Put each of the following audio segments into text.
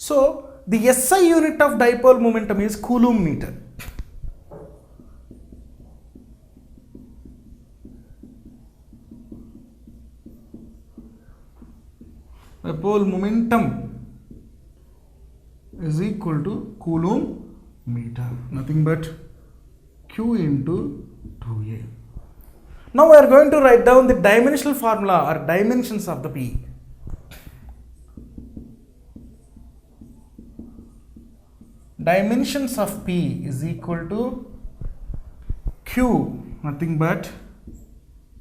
So the SI unit of dipole momentum is Coulomb meter. Dipole momentum is equal to Coulomb meter, nothing but Q into 2A. Now we are going to write down the dimensional formula or dimensions of the P. Dimensions of P is equal to Q, nothing but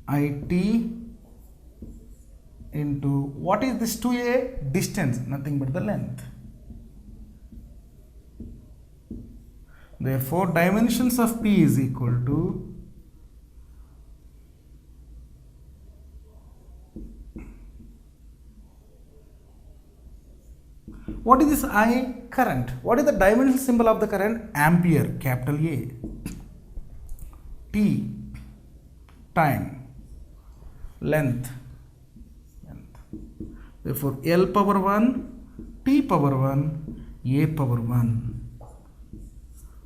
IT into, what is this 2A? Distance, nothing but the length. Therefore, dimensions of P is equal to what is this I? Current. What is the dimensional symbol of the current? Ampere, capital A. T, time, length. Therefore, L power 1, T power 1, A power 1.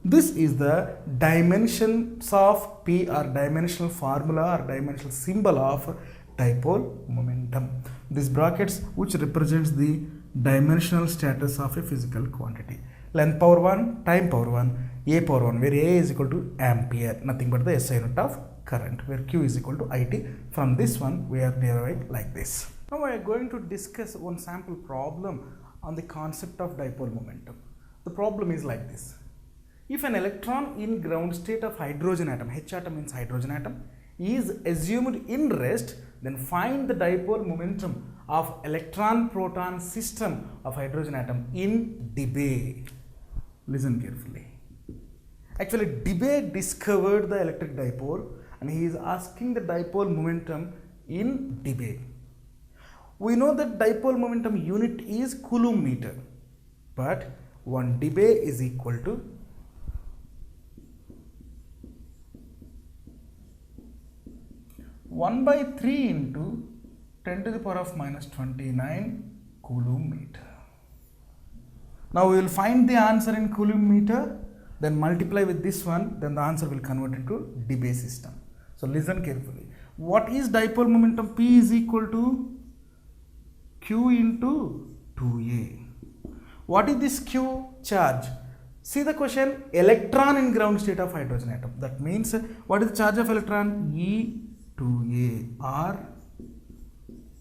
This is the dimensions of P or dimensional formula or dimensional symbol of dipole momentum. These brackets which represents the dimensional status of a physical quantity. Length power 1, time power 1, A power 1, where A is equal to ampere, nothing but the SI unit of current, where Q is equal to IT. From this one we are deriving like this. Now we are going to discuss one sample problem on the concept of dipole momentum. The problem is like this. If an electron in ground state of hydrogen atom, H atom means hydrogen atom, is assumed in rest, then find the dipole momentum of electron-proton system of hydrogen atom in Debye. Listen carefully. Actually, Debye discovered the electric dipole and he is asking the dipole momentum in Debye. We know that dipole momentum unit is Coulomb meter, but 1 Debye is equal to 1 by 3 into 10 to the power of minus 29 Coulomb meter. Now we will find the answer in Coulomb meter, then multiply with this one, then the answer will convert into Debye system. So listen carefully. What is dipole momentum? P is equal to Q into 2A. What is this Q? Charge. See the question, electron in ground state of hydrogen atom. That means what is the charge of electron? E2A or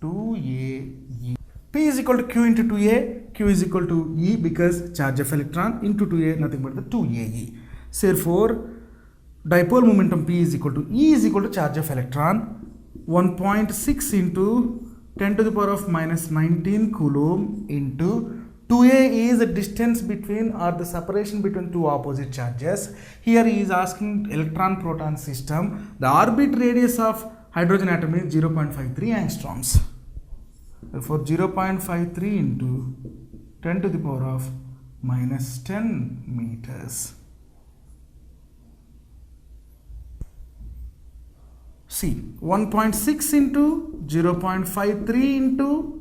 2A. P is equal to Q into 2A. Q is equal to E because charge of electron into 2A, nothing but the 2AE. Therefore, dipole momentum P is equal to E is equal to charge of electron 1.6 into 10 to the power of minus 19 Coulomb into 2A is the distance between or the separation between two opposite charges. Here he is asking electron-proton system. The orbit radius of hydrogen atom is 0.53 angstroms. Therefore, 0.53 into 10 to the power of minus 10 meters. See, 1.6 into 0.53 into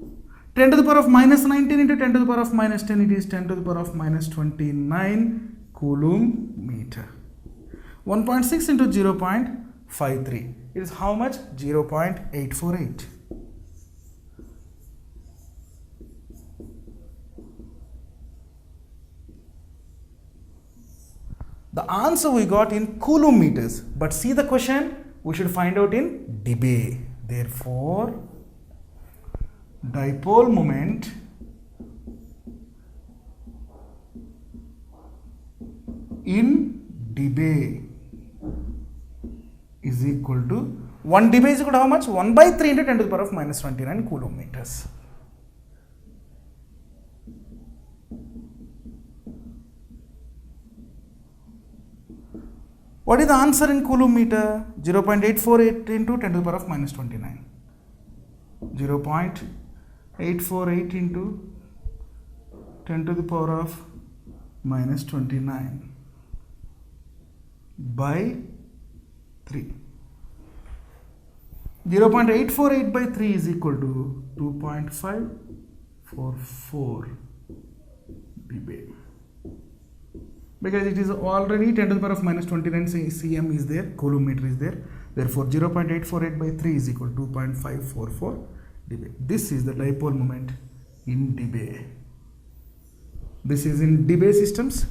10 to the power of minus 19 into 10 to the power of minus 10, it is 10 to the power of minus 29 Coulomb meter. 1.6 into 0.53, it is how much? 0.848. The answer we got in Coulomb meters, but see the question, we should find out in Debye. Therefore, dipole moment in Debye is equal to 1 Debye is equal to how much? 1 by 3 into 10 to the power of minus 29 Coulomb meters. What is the answer in Coulomb meter? 0.848 into 10 to the power of minus 29. 0.848 into 10 to the power of minus 29 by 3. 0.848 by 3 is equal to 2.544. because it is already 10 to the power of minus 29 cm is there, coulometer is there. Therefore, 0.848 by 3 is equal to 2.544 dB. This is the dipole moment in dB. This is in dB systems.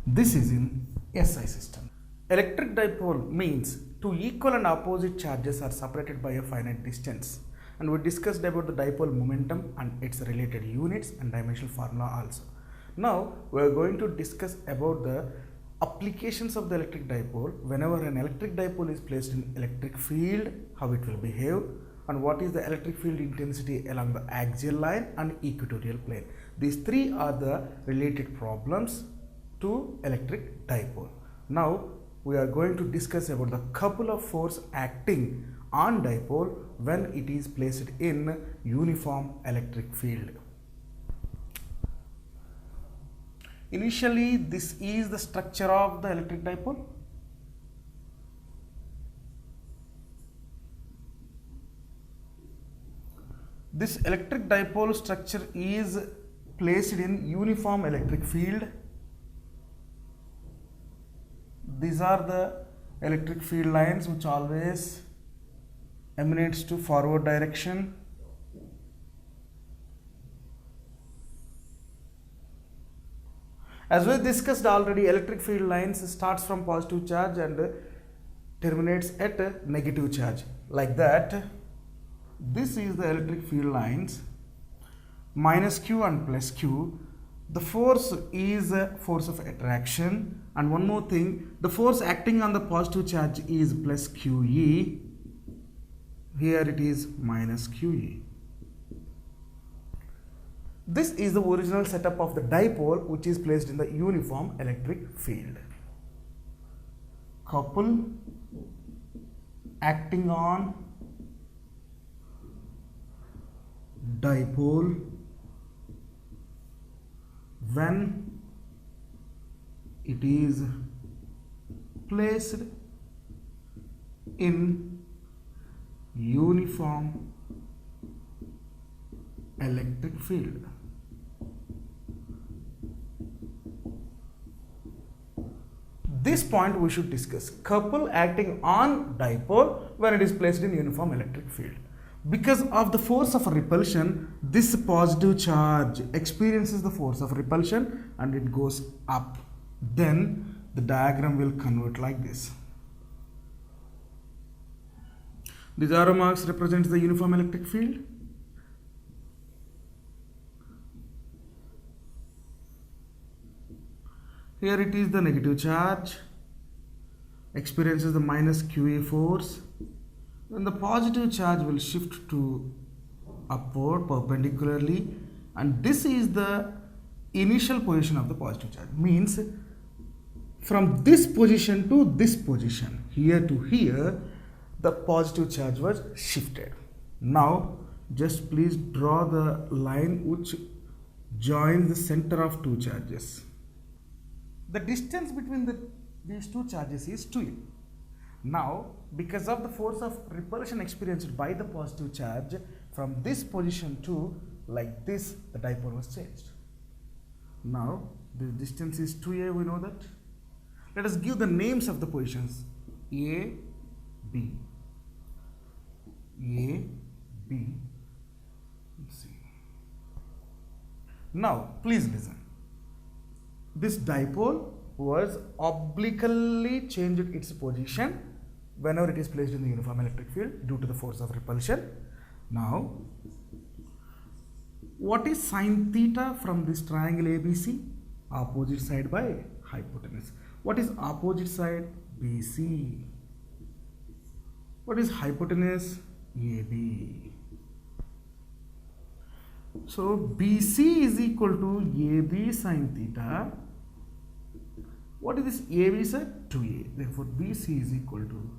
This is in SI system. Electric dipole means two equal and opposite charges are separated by a finite distance. And we discussed about the dipole momentum and its related units and dimensional formula also. Now we are going to discuss about the applications of the electric dipole. Whenever an electric dipole is placed in electric field, how it will behave, and what is the electric field intensity along the axial line and equatorial plane. These three are the related problems to electric dipole. Now we are going to discuss about the couple of force acting on dipole when it is placed in uniform electric field. Initially, this is the structure of the electric dipole. This electric dipole structure is placed in uniform electric field. These are the electric field lines which always emanates to forward direction. As we discussed already, electric field lines starts from positive charge and terminates at a negative charge. Like that, this is the electric field lines, minus Q and plus Q. The force is a force of attraction, and one more thing, the force acting on the positive charge is plus QE. Here it is minus QE. This is the original setup of the dipole which is placed in the uniform electric field. Couple acting on dipole when it is placed in uniform electric field. This point we should discuss. Couple acting on dipole when it is placed in uniform electric field. Because of the force of repulsion, this positive charge experiences the force of repulsion and it goes up. Then the diagram will convert like this. These arrow marks represents the uniform electric field. Here it is the negative charge, experiences the minus QA force. Then the positive charge will shift to upward perpendicularly, and this is the initial position of the positive charge. Means from this position to this position, here to here, the positive charge was shifted. Now just please draw the line which joins the center of two charges. The distance between these two charges is 2a. Now, because of the force of repulsion experienced by the positive charge, from this position to like this, the dipole was changed. Now, the distance is 2a, we know that. Let us give the names of the positions A, B. A, B, C. Now, please listen. This dipole was obliquely changed its position whenever it is placed in the uniform electric field due to the force of repulsion. Now, what is sine theta from this triangle ABC? Opposite side by hypotenuse. What is opposite side? BC. What is hypotenuse? AB. So BC is equal to AB sine theta. What is this AB, sir? 2A. Therefore, BC is equal to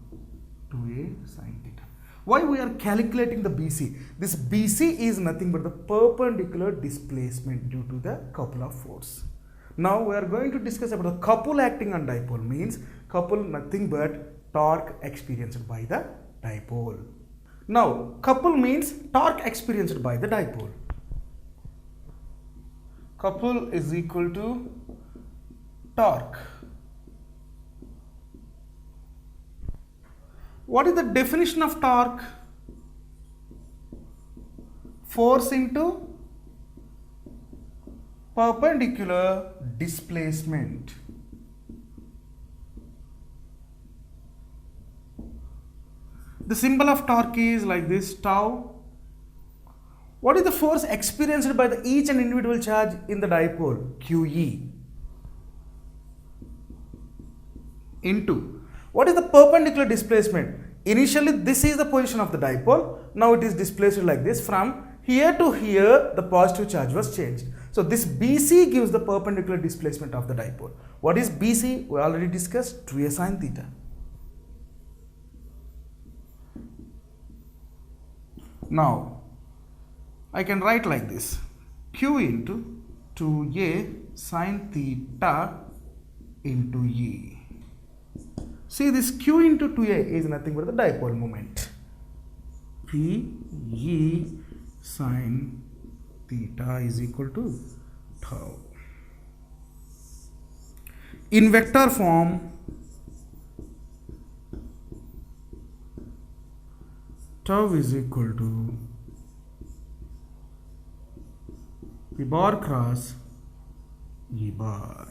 2A sine theta. Why we are calculating the BC? This BC is nothing but the perpendicular displacement due to the couple of force. Now we are going to discuss about the couple acting on dipole. Means couple nothing but torque experienced by the dipole. Now couple means torque experienced by the dipole. Couple is equal to torque What is the definition of torque? Force into perpendicular displacement. The symbol of torque is like this, tau. What is the force experienced by each and individual charge in the dipole? QE. Into what is the perpendicular displacement? Initially this is the position of the dipole, now it is displaced like this. From here to here the positive charge was changed. So this BC gives the perpendicular displacement of the dipole. What is BC? We already discussed, 2a sin theta. Now I can write like this, Q into 2a sin theta into E. See, this Q into 2a is nothing but the dipole moment. P E sin theta is equal to tau. In vector form, tau is equal to P bar cross E bar.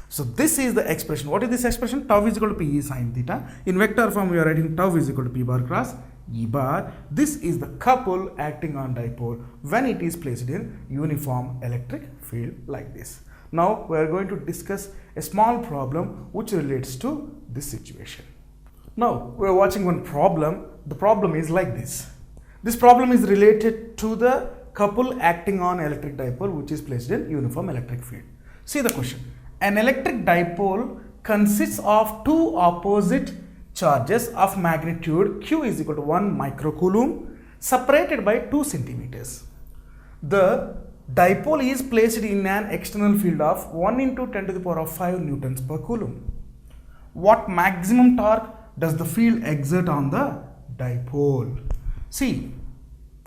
So this is the expression. What is this expression? Tau is equal to P E sin theta. In vector form we are writing tau is equal to P bar cross E bar. This is the couple acting on dipole when it is placed in uniform electric field like this. Now we are going to discuss a small problem which relates to this situation. Now we are watching one problem. The problem is like this. This problem is related to the couple acting on electric dipole which is placed in uniform electric field. See the question. An electric dipole consists of two opposite charges of magnitude Q is equal to 1 microcoulomb separated by 2 centimeters. The dipole is placed in an external field of 1 into 10 to the power of 5 newtons per coulomb. What maximum torque does the field exert on the dipole? See,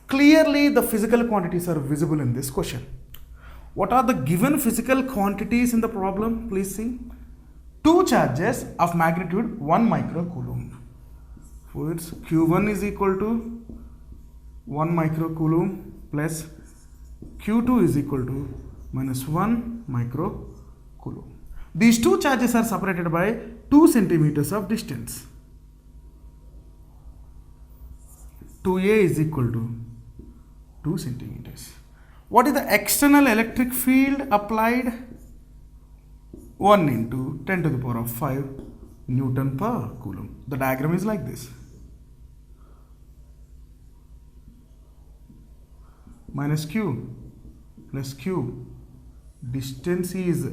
clearly the physical quantities are visible in this question. What are the given physical quantities in the problem? Please see. Two charges of magnitude 1 microcoulomb. So it's Q1 is equal to 1 microcoulomb plus Q2 is equal to minus 1 microcoulomb. These two charges are separated by 2 centimeters of distance. 2a is equal to 2 centimeters. What is the external electric field applied? 1 into 10 to the power of 5 Newton per coulomb. The diagram is like this. Minus Q plus Q. Distance is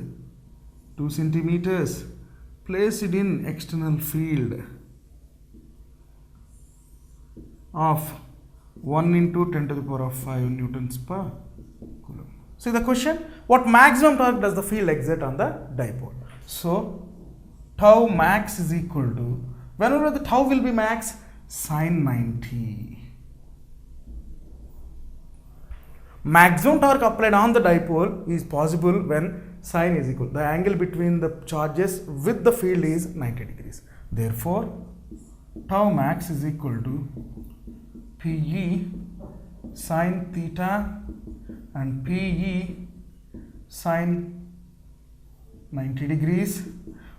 2 centimeters placed in external field of 1 into 10 to the power of 5 newtons per coulomb. See the question, what maximum torque does the field exert on the dipole? So tau max is equal to, whenever the tau will be max, sin 90. Maximum torque applied on the dipole is possible when sin is equal. The angle between the charges with the field is 90 degrees. Therefore, tau max is equal to PE sin theta and PE sin 90 degrees.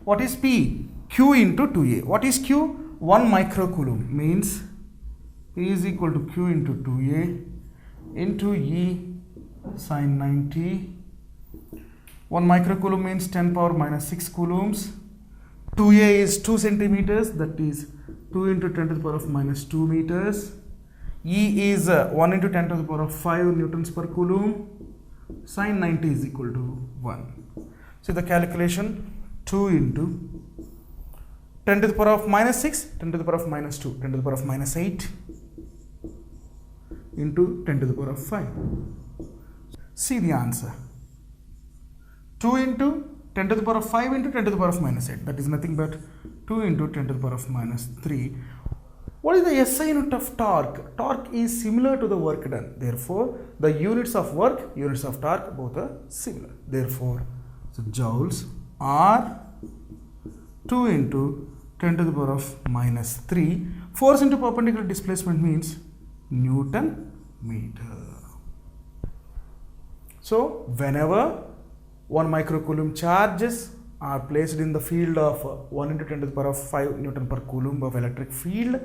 What is P? Q into 2A. What is Q? 1 microcoulomb means P is equal to Q into 2A into E sin 90. 1 microcoulomb means 10 power minus 6 coulombs. 2A is 2 centimeters, that is 2 into 10 to the power of minus 2 meters. E is 1 into 10 to the power of 5 newtons per coulomb. Sin 90 is equal to 1. So the calculation, 2 into 10 to the power of minus 6, 10 to the power of minus 2, 10 to the power of minus 8 into 10 to the power of 5. See the answer. 2 into 10 to the power of 5 into 10 to the power of minus 8. That is nothing but 2 into 10 to the power of minus 3. What is the SI unit of torque? Torque is similar to the work done. Therefore, the units of work, units of torque, both are similar. Therefore, so joules are 2 into 10 to the power of minus 3. Force into perpendicular displacement means Newton meter. So whenever 1 microcoulomb charges are placed in the field of 1 into 10 to the power of 5 Newton per coulomb of electric field,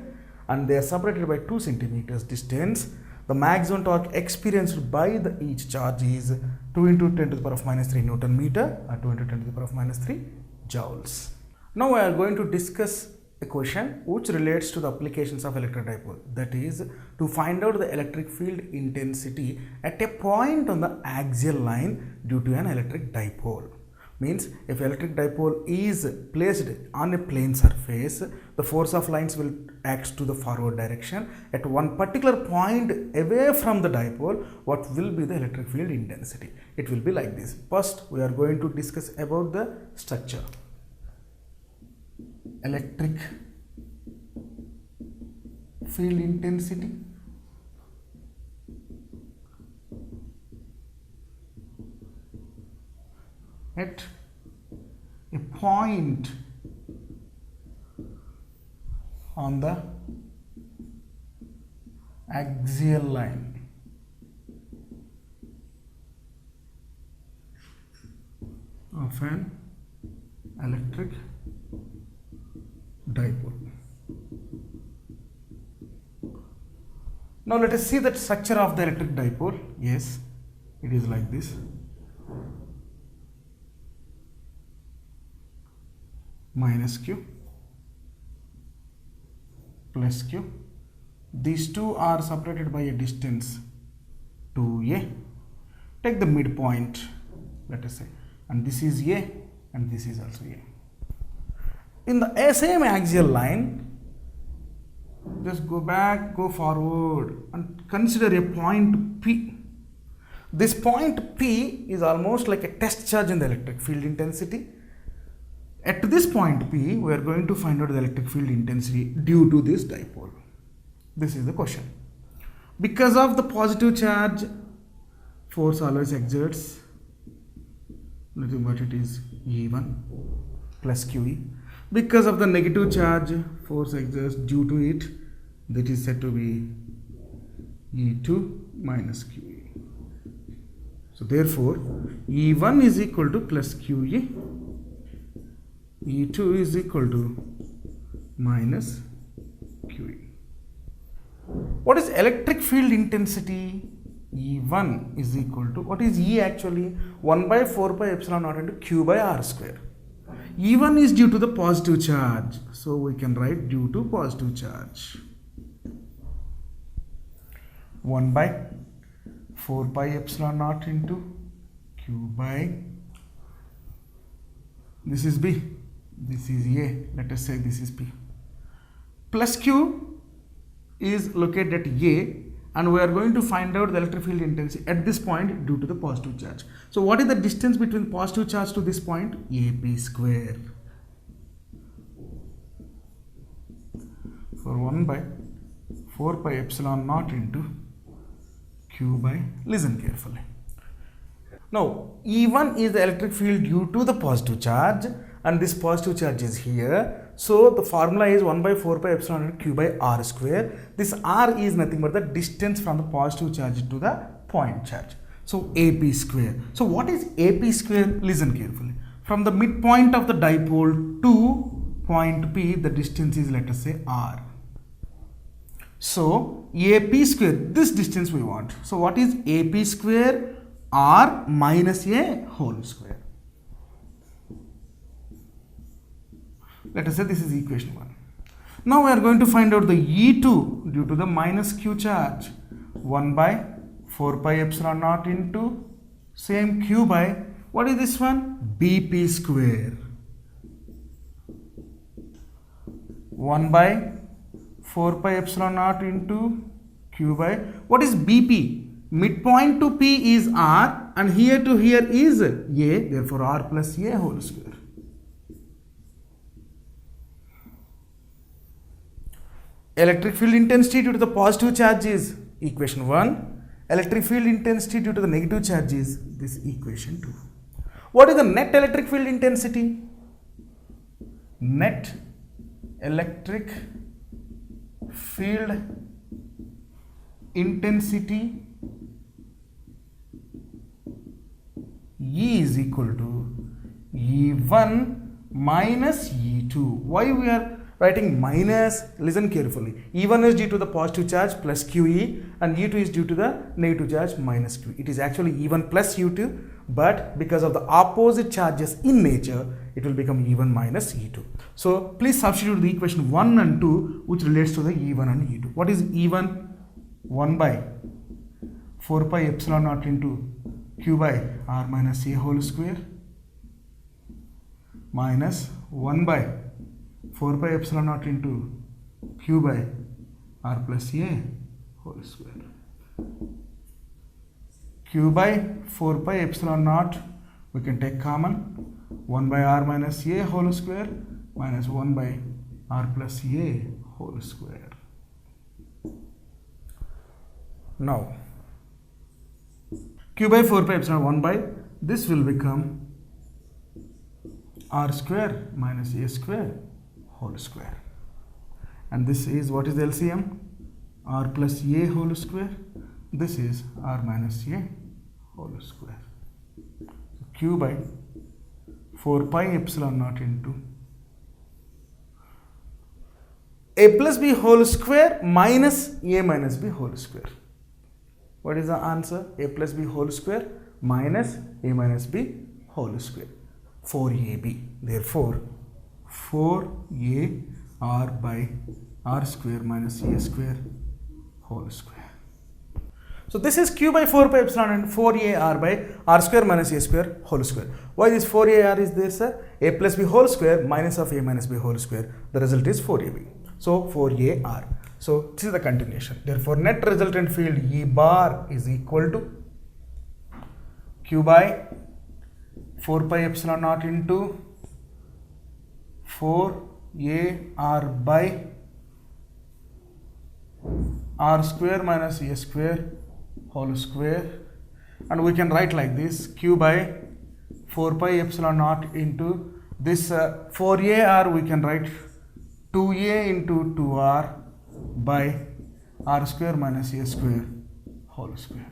and they are separated by 2 centimeters distance, the maximum torque experienced by each charge is 2 into 10 to the power of minus 3 Newton meter, or 2 into 10 to the power of minus 3 joules. Now we are going to discuss a question which relates to the applications of electric dipole, that is to find out the electric field intensity at a point on the axial line due to an electric dipole. Means if electric dipole is placed on a plane surface, the force of lines will act to the forward direction. At one particular point away from the dipole, what will be the electric field intensity? It will be like this. First, we are going to discuss about the structure. Electric field intensity. At a point on the axial line of an electric dipole. Now let us see the structure of the electric dipole. Yes, it is like this. Minus q plus q. These two are separated by a distance 2a. Take the midpoint, let us say, and this is a and this is also a. In the same axial line, just go back, go forward and consider a point P. This point P is almost like a test charge in the electric field intensity. At this point P, we are going to find out the electric field intensity due to this dipole. This is the question. Because of the positive charge, force always exerts, nothing but it is E1 plus QE. Because of the negative charge, force exerts due to it, that is said to be E2 minus QE. So therefore, E1 is equal to plus QE. E2 is equal to minus QE. What is electric field intensity? E1 is equal to, what is E actually? 1 by 4 pi epsilon naught into Q by R square. E1 is due to the positive charge. So we can write due to positive charge. 1 by 4 pi epsilon naught into Q by, this is B. This is A, let us say this is P. Plus Q is located at A, and we are going to find out the electric field intensity at this point due to the positive charge. So what is the distance between positive charge to this point? AP square. For 1 by 4 pi epsilon naught into Q by, listen carefully. Now E1 is the electric field due to the positive charge, and this positive charge is here. So the formula is 1 by 4 pi epsilon naught Q by R square. This R is nothing but the distance from the positive charge to the point charge. So AP square. So what is AP square? Listen carefully. From the midpoint of the dipole to point P, the distance is, let us say, R. So AP square, this distance we want. So what is AP square? R minus A whole square. Let us say this is equation 1. Now we are going to find out the E2 due to the minus Q charge. 1 by 4 pi epsilon naught into same Q by, what is this one? BP square. 1 by 4 pi epsilon naught into Q by, what is BP? Midpoint to P is R and here to here is A, therefore R plus A whole square. Electric field intensity due to the positive charge is equation 1. Electric field intensity due to the negative charge is this equation 2. What is the net electric field intensity? Net electric field intensity E is equal to E1 minus E2. Why we are writing minus? Listen carefully. E1 is due to the positive charge plus QE and E2 is due to the negative charge minus Q. It is actually E1 plus U2, but because of the opposite charges in nature, it will become E1 minus E2. So please substitute the equation 1 and 2 which relates to the E1 and E2. What is E1? 1 by 4 pi epsilon naught into Q by R minus A whole square minus 1 by 4 pi epsilon naught into Q by R plus A whole square. Q by 4 pi epsilon naught, we can take common, 1 by R minus A whole square minus 1 by R plus A whole square. Now Q by 4 pi epsilon 1 by, this will become R square minus A square whole square. And this is, what is the LCM? R plus A whole square. This is R minus A whole square. So Q by 4 pi epsilon naught into A plus B whole square minus A minus B whole square. What is the answer? A plus B whole square minus A minus B whole square. 4AB. Therefore, 4A R by R square minus A square whole square. So this is Q by 4 pi epsilon and 4A R by R square minus A square whole square. Why this 4A R is there, sir? A plus B whole square minus of A minus B whole square. The result is 4AB. So 4A R. So this is the continuation. Therefore, net resultant field E bar is equal to Q by 4 pi epsilon naught into 4A R by R square minus A square whole square, and we can write like this: Q by 4 pi epsilon naught into this 4A R, we can write 2A into 2R by R square minus A square whole square.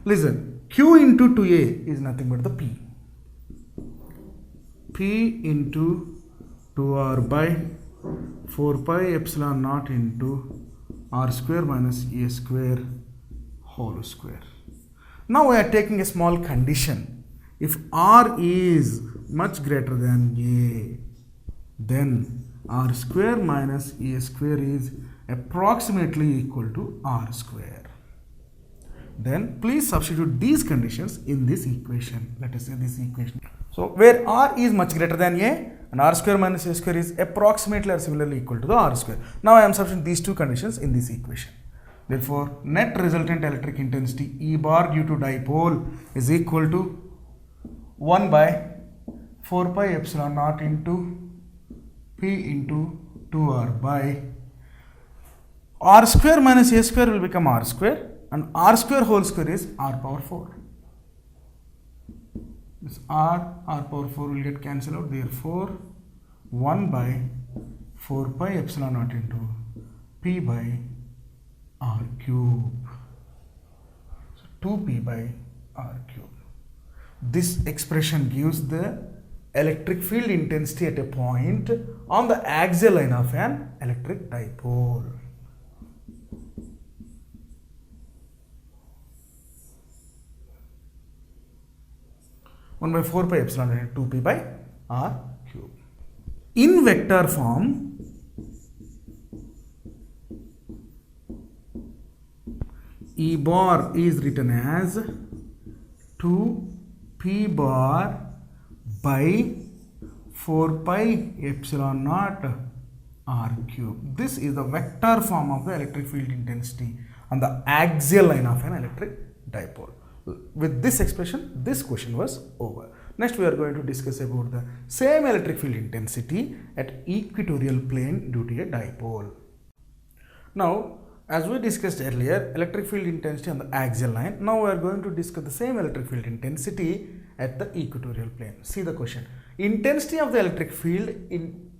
Listen, Q into 2A is nothing but the P. P into 2R by 4 pi epsilon naught into R square minus A square whole square. Now we are taking a small condition. If R is much greater than A, then R square minus A square is approximately equal to R square. Then please substitute these conditions in this equation. Let us say this equation. So where R is much greater than A and R square minus A square is approximately or similarly equal to the R square. Now I am substituting these two conditions in this equation. Therefore, net resultant electric intensity E bar due to dipole is equal to 1 by 4 pi epsilon naught into P into 2R by R square minus A square will become R square, and R square whole square is R power 4. This R power 4 will get cancelled out. Therefore, 1 by 4 pi epsilon naught into P by R cube. So 2P by R cube. This expression gives the electric field intensity at a point on the axial line of an electric dipole. One by 4 pi epsilon and 2P by R cube. In vector form, E bar is written as 2P bar by 4 pi epsilon naught R cube. This is the vector form of the electric field intensity on the axial line of an electric dipole. With this expression, this question was over. Next, we are going to discuss about the same electric field intensity at equatorial plane due to a dipole. Now, as we discussed earlier, electric field intensity on the axial line. Now we are going to discuss the same electric field intensity at the equatorial plane. See the question. Intensity of the electric field in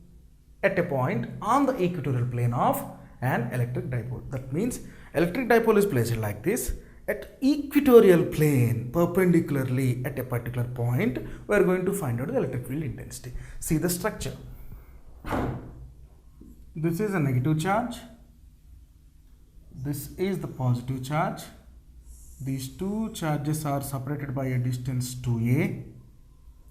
at a point on the equatorial plane of an electric dipole. That means electric dipole is placed like this at equatorial plane perpendicularly at a particular point. We are going to find out the electric field intensity. See the structure. This is a negative charge. This is the positive charge. These two charges are separated by a distance 2a.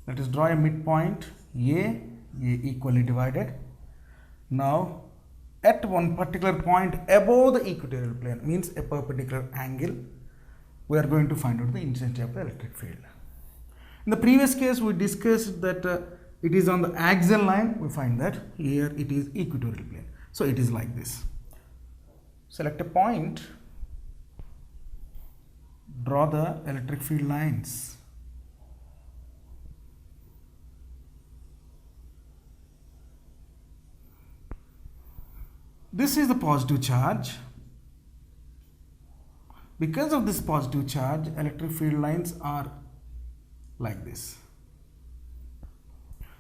Let us draw a midpoint a equally divided. Now at one particular point above the equatorial plane, means a perpendicular angle, we are going to find out the intensity of the electric field. In the previous case we discussed that it is on the axial line. We find that here it is equatorial plane. So it is like this. Select a point, draw the electric field lines. This is the positive charge. Because of this positive charge, electric field lines are like this.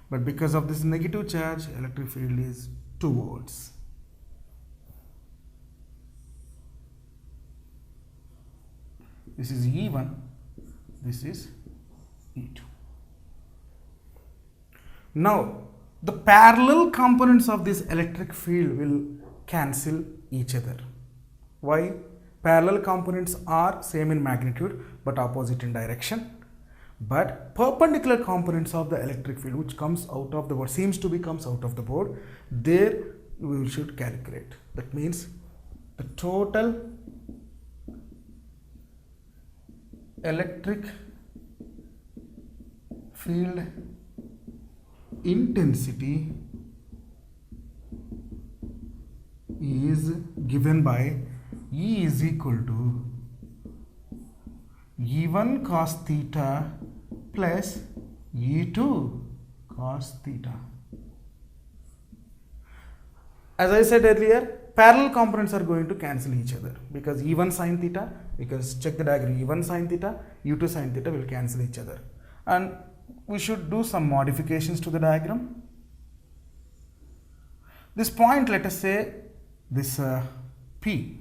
But because of this negative charge, electric field is 2 volts. This is E1, this is E2. Now, the parallel components of this electric field will cancel each other. Why? Parallel components are same in magnitude but opposite in direction. But perpendicular components of the electric field which comes out of the board, seems to be comes out of the board, there we should calculate. That means the total electric field intensity is given by E is equal to E1 cos theta plus E2 cos theta. As I said earlier, parallel components are going to cancel each other because E1 sin theta, because check the diagram, E1 sin theta, E2 sin theta will cancel each other. And we should do some modifications to the diagram. This point, let us say this P.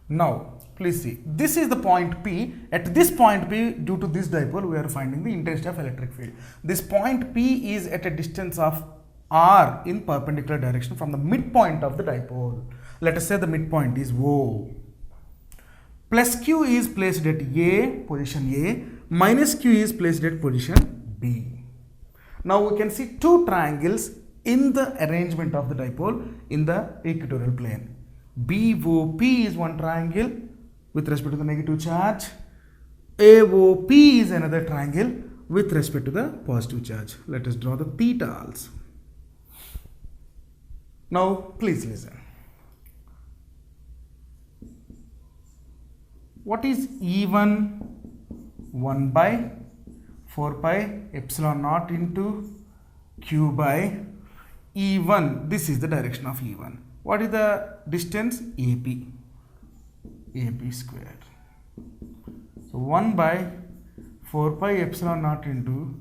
Now, please see, this is the point P. At this point P, due to this dipole, we are finding the intensity of electric field. This point P is at a distance of R in perpendicular direction from the midpoint of the dipole. Let us say the midpoint is O. Plus Q is placed at A, position A, minus Q is placed at position B. Now we can see two triangles in the arrangement of the dipole in the equatorial plane. BOP is one triangle with respect to the negative charge. AOP is another triangle with respect to the positive charge. Let us draw the theta also. Now please listen. What is E1? 1 by 4 pi epsilon naught into Q by E1. This is the direction of E1. What is the distance? AP. AP squared. So 1 by 4 pi epsilon naught into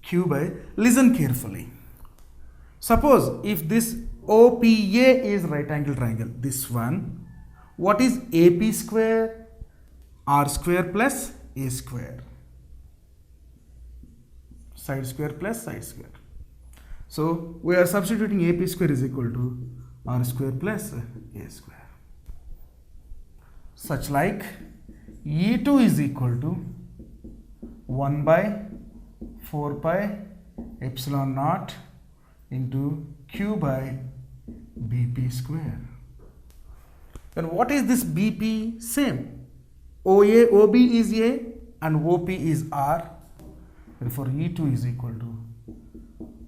Q by, listen carefully. Suppose if this OPA is right angle triangle, this one, what is AP square? R square plus A square. Side square plus side square. So we are substituting AP square is equal to R square plus A square. Such like E2 is equal to 1 by 4 pi epsilon naught into Q by BP square. Then what is this BP? Same. OB is A and OP is R. Therefore E2 is equal to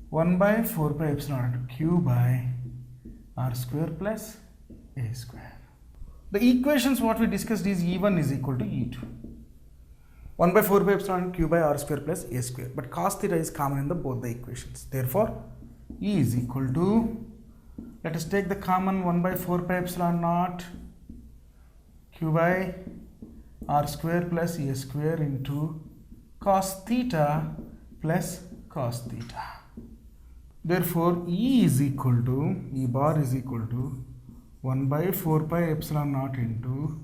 1 by 4 pi epsilon naught Q by R square plus A square. The equations what we discussed is E1 is equal to E2. 1 by 4 pi epsilon Q by R square plus A square. But cos theta is common in both the equations. Therefore, E is equal to, let us take the common 1 by 4 pi epsilon naught Q by r square plus a square into cos theta plus cos theta. Therefore, E bar is equal to 1 by 4 pi epsilon naught into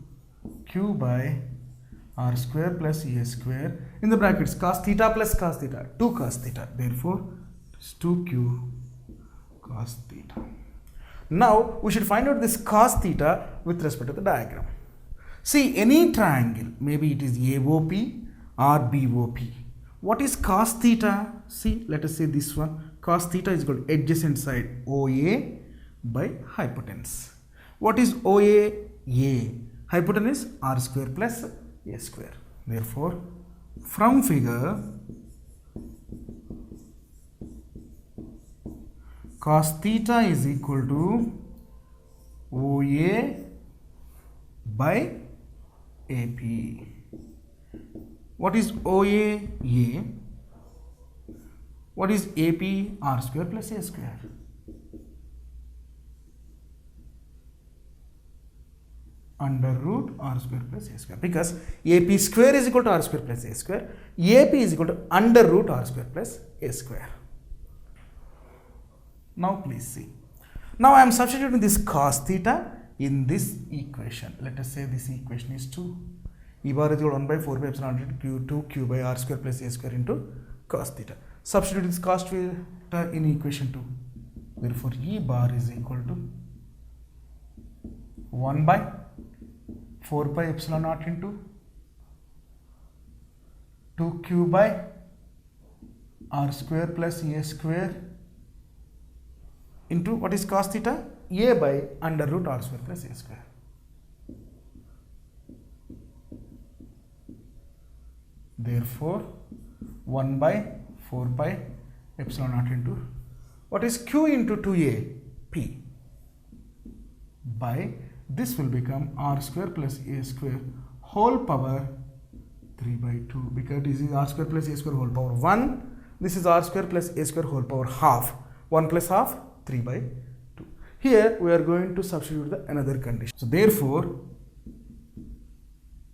q by r square plus a square in the brackets cos theta plus cos theta, 2 cos theta. Therefore, it's 2q cos theta. Now, we should find out this cos theta with respect to the diagram. See, any triangle, maybe it is AOP or BOP. What is cos theta? See, let us say this one. Cos theta is equal to adjacent side OA by hypotenuse. What is OA? A. Hypotenuse r square plus a square. Therefore, from figure, cos theta is equal to OA by AP. What is OA? A. What is AP? R square plus a square. Under root r square plus a square, because AP square is equal to r square plus a square. AP is equal to under root r square plus a square. Now please see. Now I am substituting this cos theta in this equation. Let us say this equation is 2. E bar is equal to 1 by 4 pi epsilon naught into q by r square plus a square into cos theta. Substitute this cos theta in equation 2. Therefore, E bar is equal to 1 by 4 pi epsilon naught into 2q by r square plus a square into what is cos theta? A by under root r square plus a square. Therefore, 1 by 4 pi epsilon naught into what is q into 2a p by this will become r square plus a square whole power 3 by 2, because this is r square plus a square whole power 1. This is r square plus a square whole power half. 1 plus half 3 by 2. Here we are going to substitute the another condition. So therefore,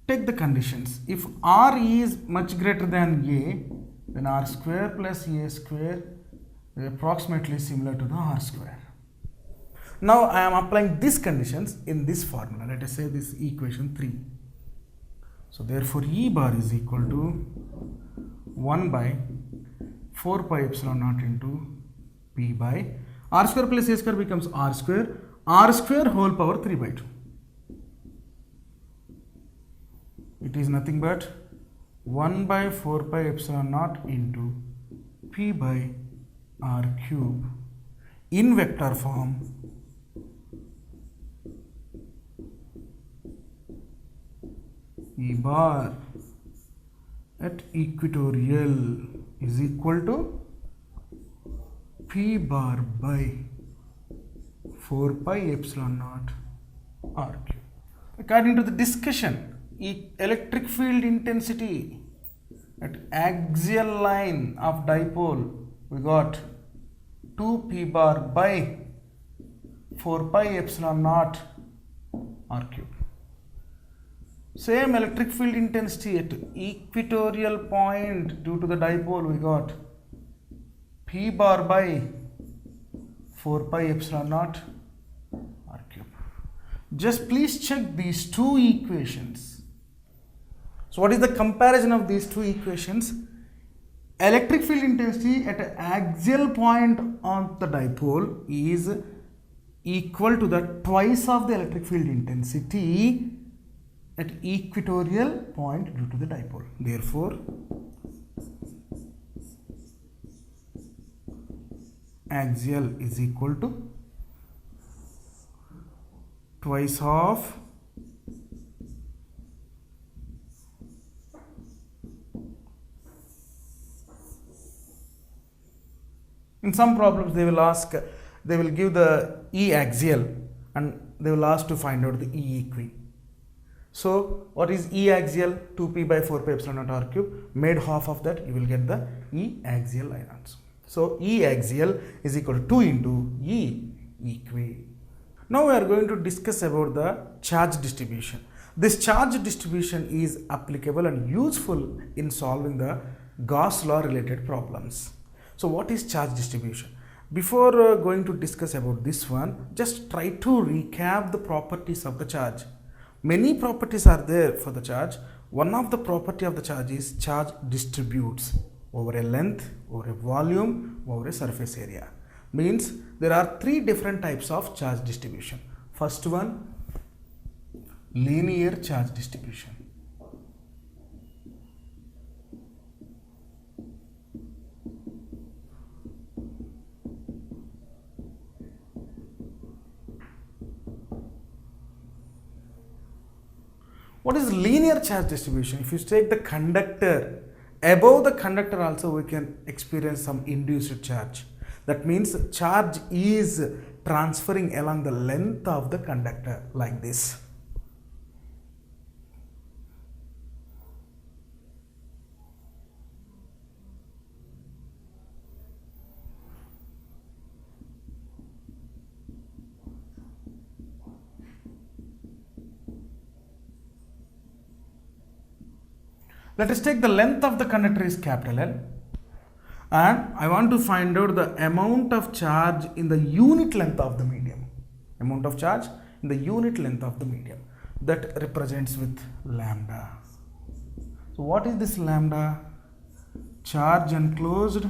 take the conditions. If r is much greater than a, then r square plus a square is approximately similar to the r square. Now I am applying these conditions in this formula. Let us say this equation 3. So therefore, E bar is equal to 1 by 4 pi epsilon naught into p by r square plus a square becomes r square whole power 3 by 2. It is nothing but 1 by 4 pi epsilon naught into p by r cube in vector form E bar at equatorial is equal to p bar by 4 pi epsilon naught r cube. According to the discussion, electric field intensity at axial line of dipole, we got 2 p bar by 4 pi epsilon naught r cube. Same electric field intensity at equatorial point due to the dipole, we got p bar by 4 pi epsilon naught r cube. Just please check these two equations. So what is the comparison of these two equations? Electric field intensity at an axial point on the dipole is equal to the twice of the electric field intensity at equatorial point due to the dipole. Therefore, axial is equal to twice of in some problems they will ask, they will give the E axial and they will ask to find out the E equi. So what is E axial? 2p by 4 pi epsilon naught r cube. Made half of that, you will get the E axial line answer. So E axial is equal to 2 into E equi. Now we are going to discuss about the charge distribution. This charge distribution is applicable and useful in solving the Gauss law related problems. So what is charge distribution? Before going to discuss about this one, just try to recap the properties of the charge. Many properties are there for the charge. One of the property of the charge is charge distributes over a length, over a volume, over a surface area. Means there are three different types of charge distribution. First one, linear charge distribution. What is linear charge distribution? If you take the conductor, above the conductor also we can experience some induced charge. That means charge is transferring along the length of the conductor like this. Let us take the length of the conductor is capital L, and I want to find out the amount of charge in the unit length of the medium. Amount of charge in the unit length of the medium, that represents with lambda. So what is this lambda? Charge enclosed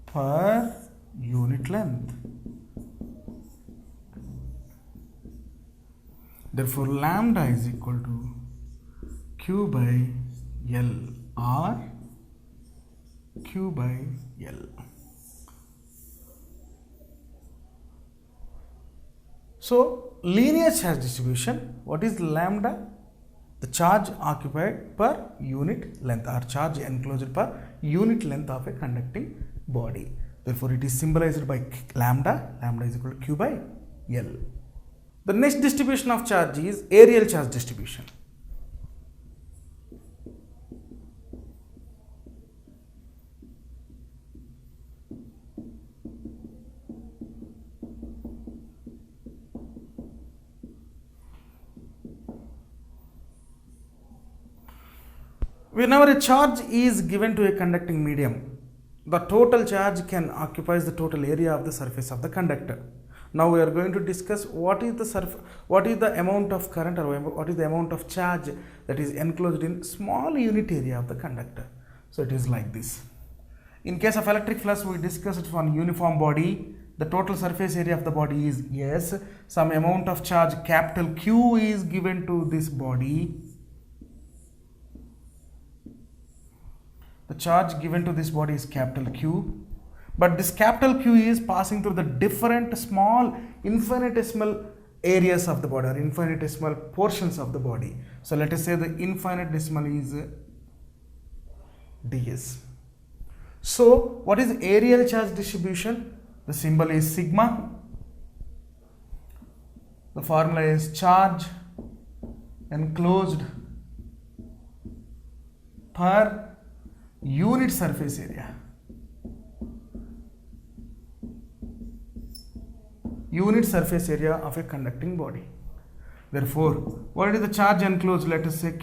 per unit length. Therefore lambda is equal to Q by L or Q by L. So linear charge distribution, what is lambda? The charge occupied per unit length or charge enclosed per unit length of a conducting body. Therefore, it is symbolized by lambda. Lambda is equal to Q by L. The next distribution of charge is areal charge distribution. Whenever a charge is given to a conducting medium, the total charge can occupies the total area of the surface of the conductor. Now we are going to discuss what is the amount of current or what is the amount of charge that is enclosed in small unit area of the conductor. So it is like this. In case of electric flux, we discussed for uniform body, the total surface area of the body is S. Some amount of charge capital Q is given to this body. The charge given to this body is capital Q, but this capital Q is passing through the different small infinitesimal areas of the body or infinitesimal portions of the body. So let us say the infinitesimal is ds. So what is areal charge distribution? The symbol is sigma. The formula is charge enclosed per unit surface area. Unit surface area of a conducting body. Therefore, what is the charge enclosed? Let us say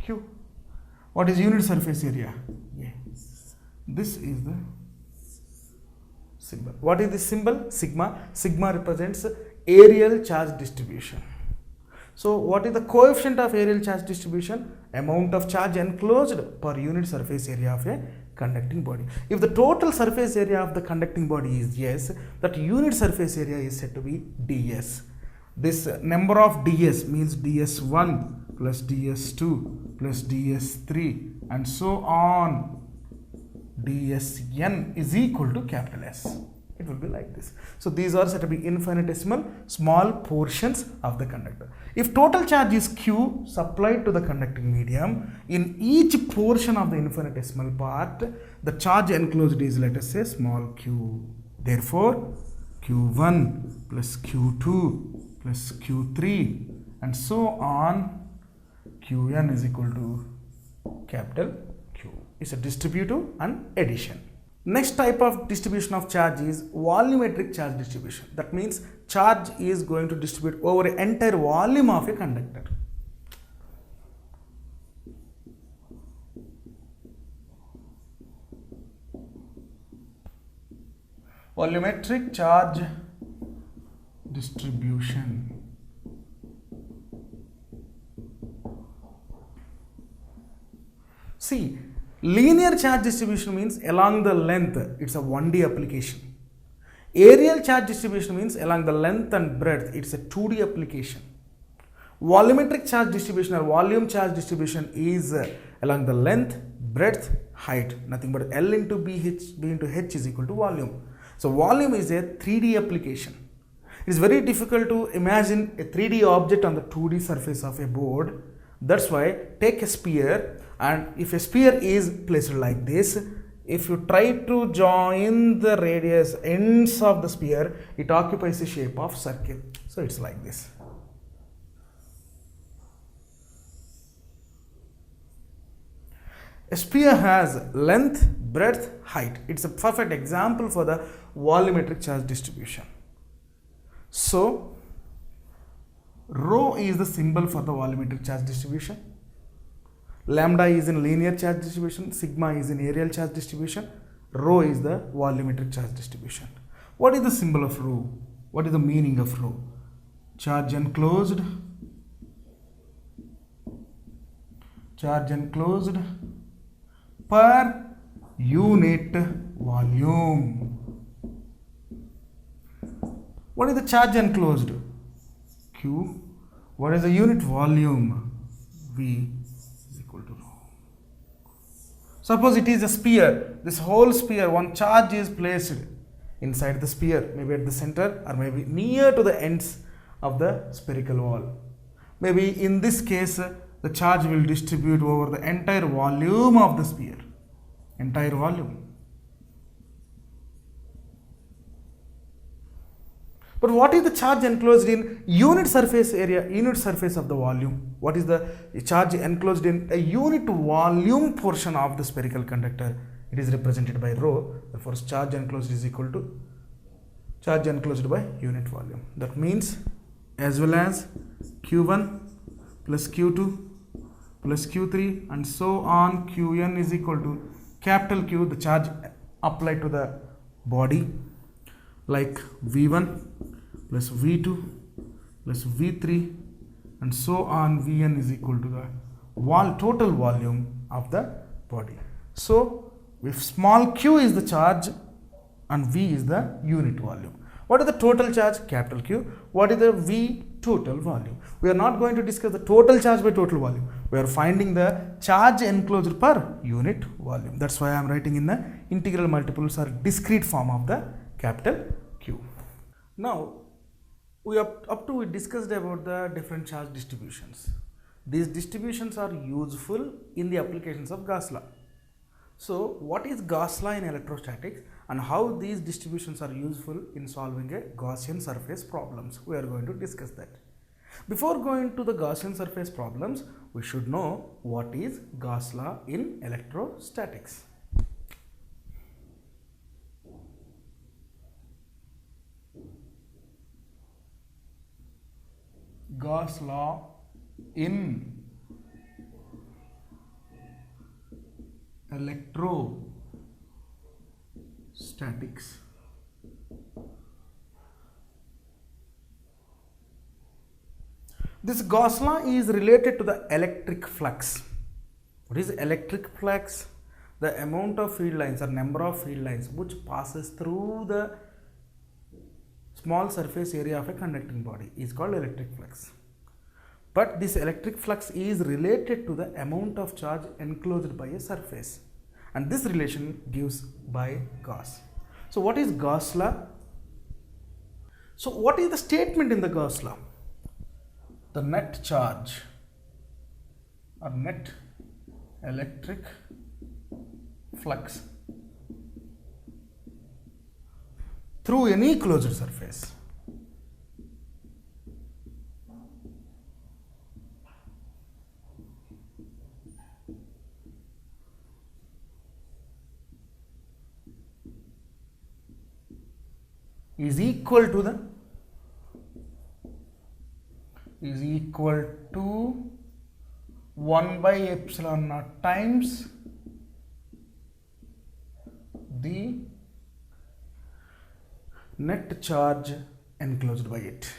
Q. What is unit surface area? A. This is the symbol. What is this symbol? Sigma. Sigma represents areal charge distribution. So what is the coefficient of areal charge distribution? Amount of charge enclosed per unit surface area of a conducting body. If the total surface area of the conducting body is S, that unit surface area is said to be ds. This number of ds means ds1 plus ds2 plus ds3 and so on. dsn is equal to capital S. It will be like this. So these are said to be infinitesimal small portions of the conductor. If total charge is Q supplied to the conducting medium, in each portion of the infinitesimal part, the charge enclosed is, let us say, small q. Therefore, Q1 plus Q2 plus Q3 and so on, Qn is equal to capital Q. is a distributive and addition. Next type of distribution of charge is volumetric charge distribution. That means charge is going to distribute over the entire volume of a conductor. Volumetric charge distribution. See, linear charge distribution means along the length, it's a 1D application. Areal charge distribution means along the length and breadth, it's a 2D application. Volumetric charge distribution or volume charge distribution is along the length, breadth, height, nothing but L into B into H is equal to volume. So volume is a 3D application. It is very difficult to imagine a 3D object on the 2D surface of a board. That's why take a sphere, and if a sphere is placed like this, if you try to join the radius ends of the sphere, it occupies the shape of circle. So it's like this. A sphere has length, breadth, height. It's a perfect example for the volumetric charge distribution. So rho is the symbol for the volumetric charge distribution. Lambda is in linear charge distribution, sigma is in areal charge distribution, rho is the volumetric charge distribution. What is the symbol of rho? What is the meaning of rho? Charge enclosed per unit volume. What is the charge enclosed? Q. What is the unit volume? V is equal to rho. Suppose it is a sphere. This whole sphere, one charge is placed inside the sphere, maybe at the center or maybe near to the ends of the spherical wall. Maybe in this case, the charge will distribute over the entire volume of the sphere. Entire volume. But what is the charge enclosed in unit surface area, unit surface of the volume? What is the charge enclosed in a unit volume portion of the spherical conductor? It is represented by rho. Therefore, charge enclosed is equal to charge enclosed by unit volume. That means as well as Q1 plus Q2 plus Q3 and so on, Qn is equal to capital Q, the charge applied to the body, like V1 plus V2 plus V3 and so on, Vn is equal to the total volume of the body. So if small q is the charge and V is the unit volume. What is the total charge? Capital Q. What is the V? Total volume. We are not going to discuss the total charge by total volume. We are finding the charge enclosed per unit volume. That's why I am writing in the integral multiples or discrete form of the capital Q. Now, we discussed about the different charge distributions. These distributions are useful in the applications of Gauss law. So, what is Gauss law in electrostatics and how these distributions are useful in solving a Gaussian surface problems? We are going to discuss that. Before going to the Gaussian surface problems, we should know what is Gauss law in electrostatics. Gauss law in electrostatics. This Gauss law is related to the electric flux. What is electric flux? The amount of field lines or number of field lines which passes through the small surface area of a conducting body is called electric flux. But this electric flux is related to the amount of charge enclosed by a surface, and this relation gives by Gauss. So what is Gauss law? So what is the statement in the Gauss law? The net charge or net electric flux through any closed surface is equal to the 1 by epsilon naught times the net charge enclosed by it.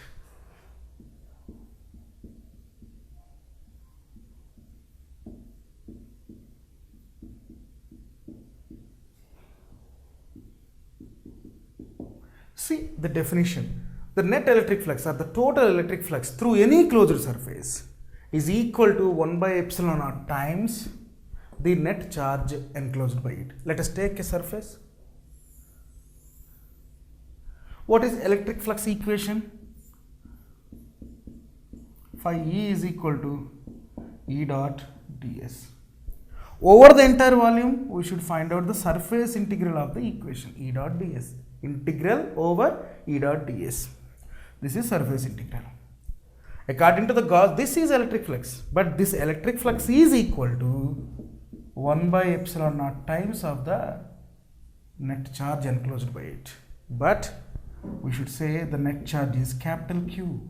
See the definition. The net electric flux or the total electric flux through any closed surface is equal to 1 by epsilon naught times the net charge enclosed by it. Let us take a surface. What is electric flux equation? Phi E is equal to E dot ds. Over the entire volume, we should find out the surface integral of the equation, E dot ds. Integral over E dot ds. This is surface integral. According to the Gauss, this is electric flux, but this electric flux is equal to 1 by epsilon naught times of the net charge enclosed by it. But we should say the net charge is capital Q.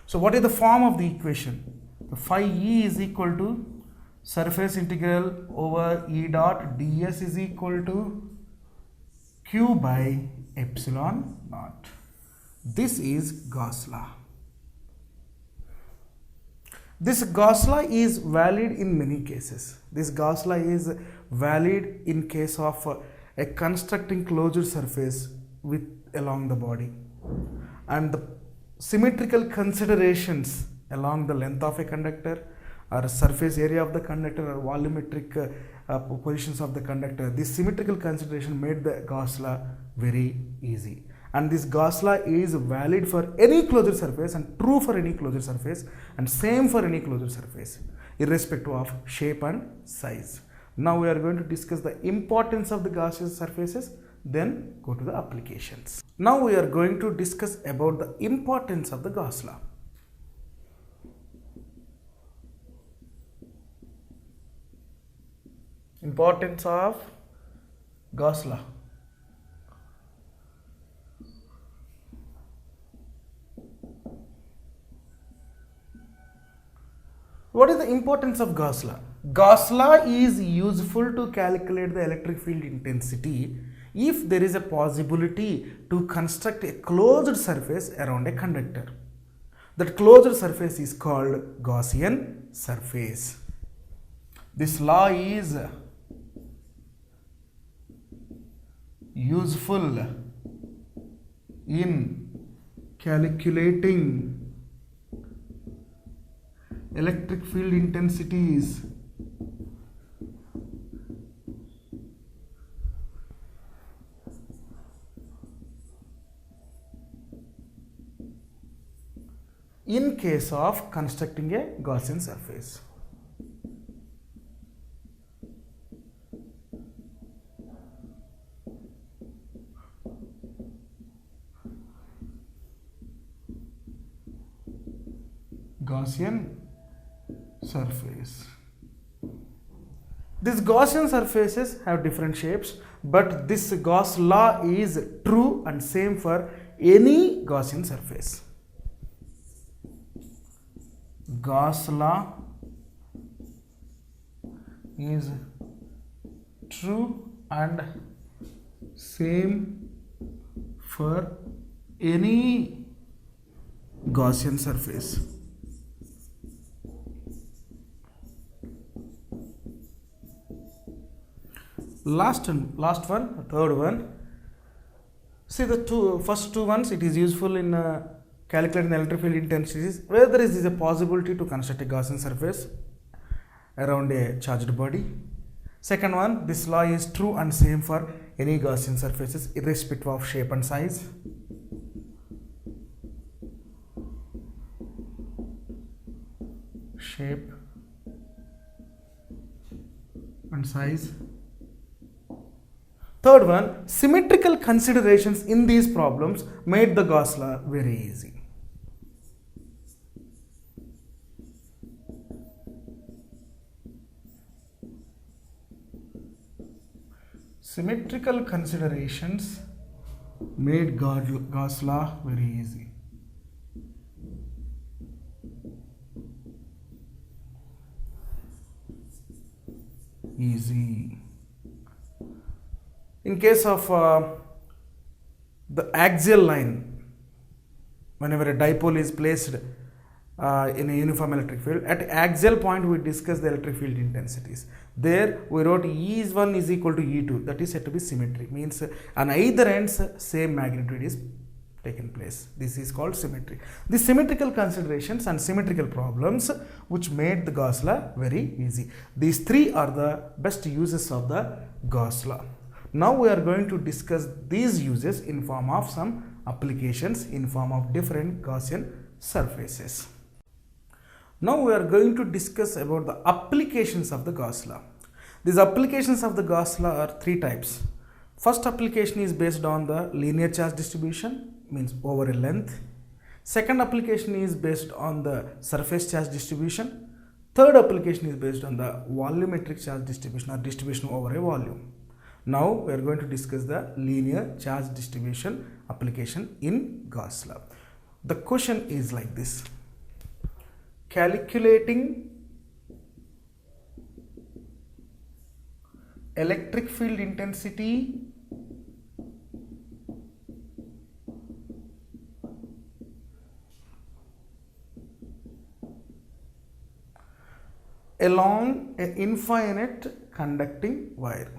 So what is the form of the equation? The phi E is equal to surface integral over E dot ds is equal to Q by epsilon naught. This is Gauss law. This Gauss law is valid in many cases. This Gauss law is valid in case of a constructing closed surface with along the body, and the symmetrical considerations along the length of a conductor or surface area of the conductor or volumetric positions of the conductor. This symmetrical consideration made the Gauss law very easy, and this Gauss law is valid for any closed surface and true for any closed surface and same for any closed surface irrespective of shape and size. Now we are going to discuss the importance of the Gaussian surfaces, then go to the applications. Now we are going to discuss about the importance of the Gauss law. Importance of Gauss law. What is the importance of Gauss law? Gauss law is useful to calculate the electric field intensity if there is a possibility to construct a closed surface around a conductor. That closed surface is called Gaussian surface. This law is useful in calculating electric field intensities in case of constructing a Gaussian surface. Gaussian surface. These Gaussian surfaces have different shapes, but this Gauss law is true and same for any Gaussian surface. Gauss law is true and same for any Gaussian surface. Last one, third one. See the first two ones, it is useful in calculating the electric field intensities where there is a possibility to construct a Gaussian surface around a charged body. Second one, this law is true and same for any Gaussian surfaces irrespective of shape and size. Shape and size. Third one, symmetrical considerations in these problems made the Gauss law very easy. Symmetrical considerations made Gauss law very easy. In case of the axial line, whenever a dipole is placed in a uniform electric field, at axial point we discuss the electric field intensities. There we wrote E1 is equal to E2, that is said to be symmetry, means on either ends same magnitude is taken place. This is called symmetry. The symmetrical considerations and symmetrical problems which made the Gauss law very easy. These three are the best uses of the Gauss law. Now we are going to discuss these uses in form of some applications in form of different Gaussian surfaces. Now we are going to discuss about the applications of the Gauss law. These applications of the Gauss law are three types. First application is based on the linear charge distribution, means over a length. Second application is based on the surface charge distribution. Third application is based on the volumetric charge distribution or distribution over a volume. Now we are going to discuss the linear charge distribution application in Gauss law. The question is like this: calculating electric field intensity along an infinite conducting wire.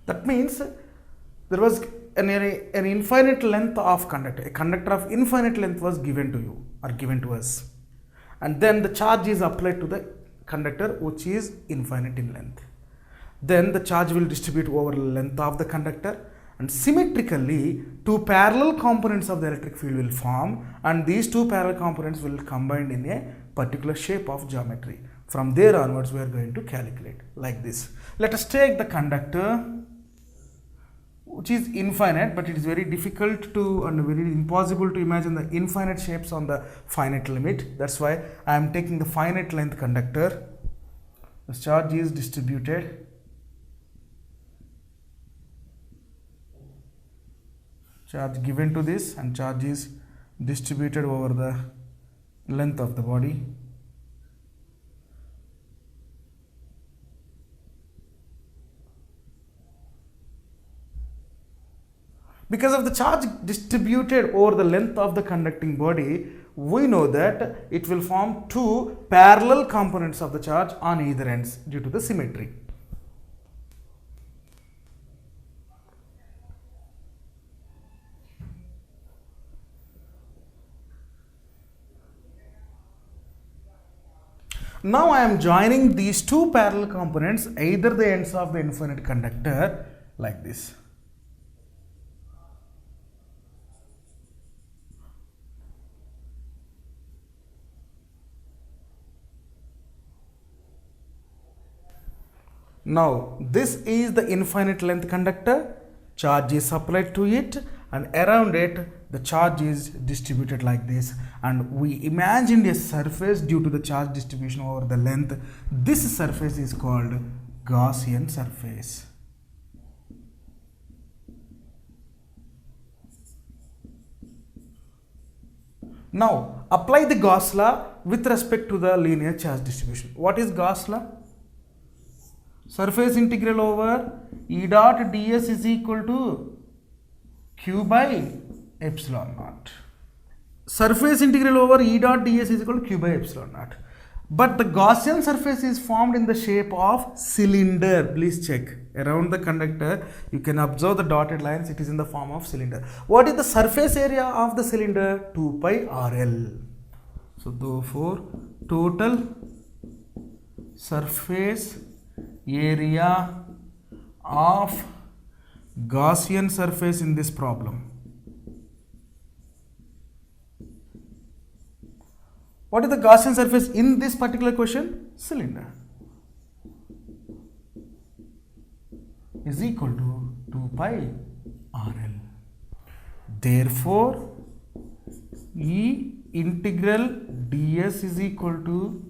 That means there was an infinite length of conductor. A conductor of infinite length was given to you or given to us. And then the charge is applied to the conductor which is infinite in length. Then the charge will distribute over the length of the conductor, and symmetrically two parallel components of the electric field will form, and these two parallel components will combine in a particular shape of geometry. From there onwards we are going to calculate like this. Let us take the conductor which is infinite, but it is very difficult to and very impossible to imagine the infinite shapes on the finite limit. That's why I am taking the finite length conductor. The charge is distributed charge given to this, and charge is distributed over the length of the body. Because of the charge distributed over the length of the conducting body, we know that it will form two parallel components of the charge on either ends due to the symmetry. Now I am joining these two parallel components either the ends of the infinite conductor like this. Now this is the infinite length conductor, charge is applied to it, and around it the charge is distributed like this, and we imagined a surface due to the charge distribution over the length. This surface is called Gaussian surface. Now apply the Gauss law with respect to the linear charge distribution. What is Gauss law? Surface integral over E dot ds is equal to q by epsilon naught. Surface integral over E dot ds is equal to q by epsilon naught. But the Gaussian surface is formed in the shape of cylinder. Please check. Around the conductor, you can observe the dotted lines. It is in the form of cylinder. What is the surface area of the cylinder? 2 pi RL. So therefore, total surface area of Gaussian surface in this problem What is the Gaussian surface in this particular question? Cylinder is equal to 2 pi RL. Therefore, E integral ds is equal to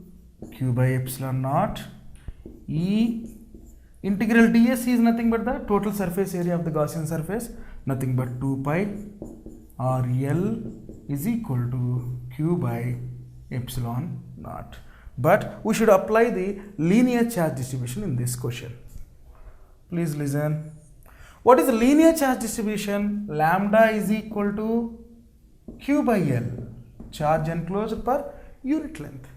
q by epsilon naught. E integral ds is nothing but the total surface area of the Gaussian surface, nothing but 2 pi RL is equal to q by epsilon naught. But we should apply the linear charge distribution in this question. Please listen. What is the linear charge distribution? Lambda is equal to q by L, charge enclosed per unit length.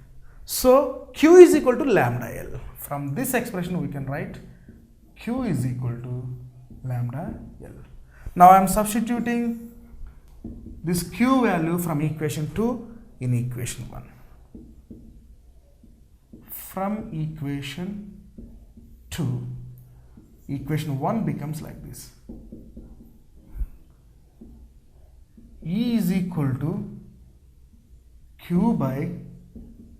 So q is equal to lambda L. From this expression we can write q is equal to lambda L. Now I am substituting this q value from equation 2 in equation 1. From equation 2, equation 1 becomes like this. E is equal to q by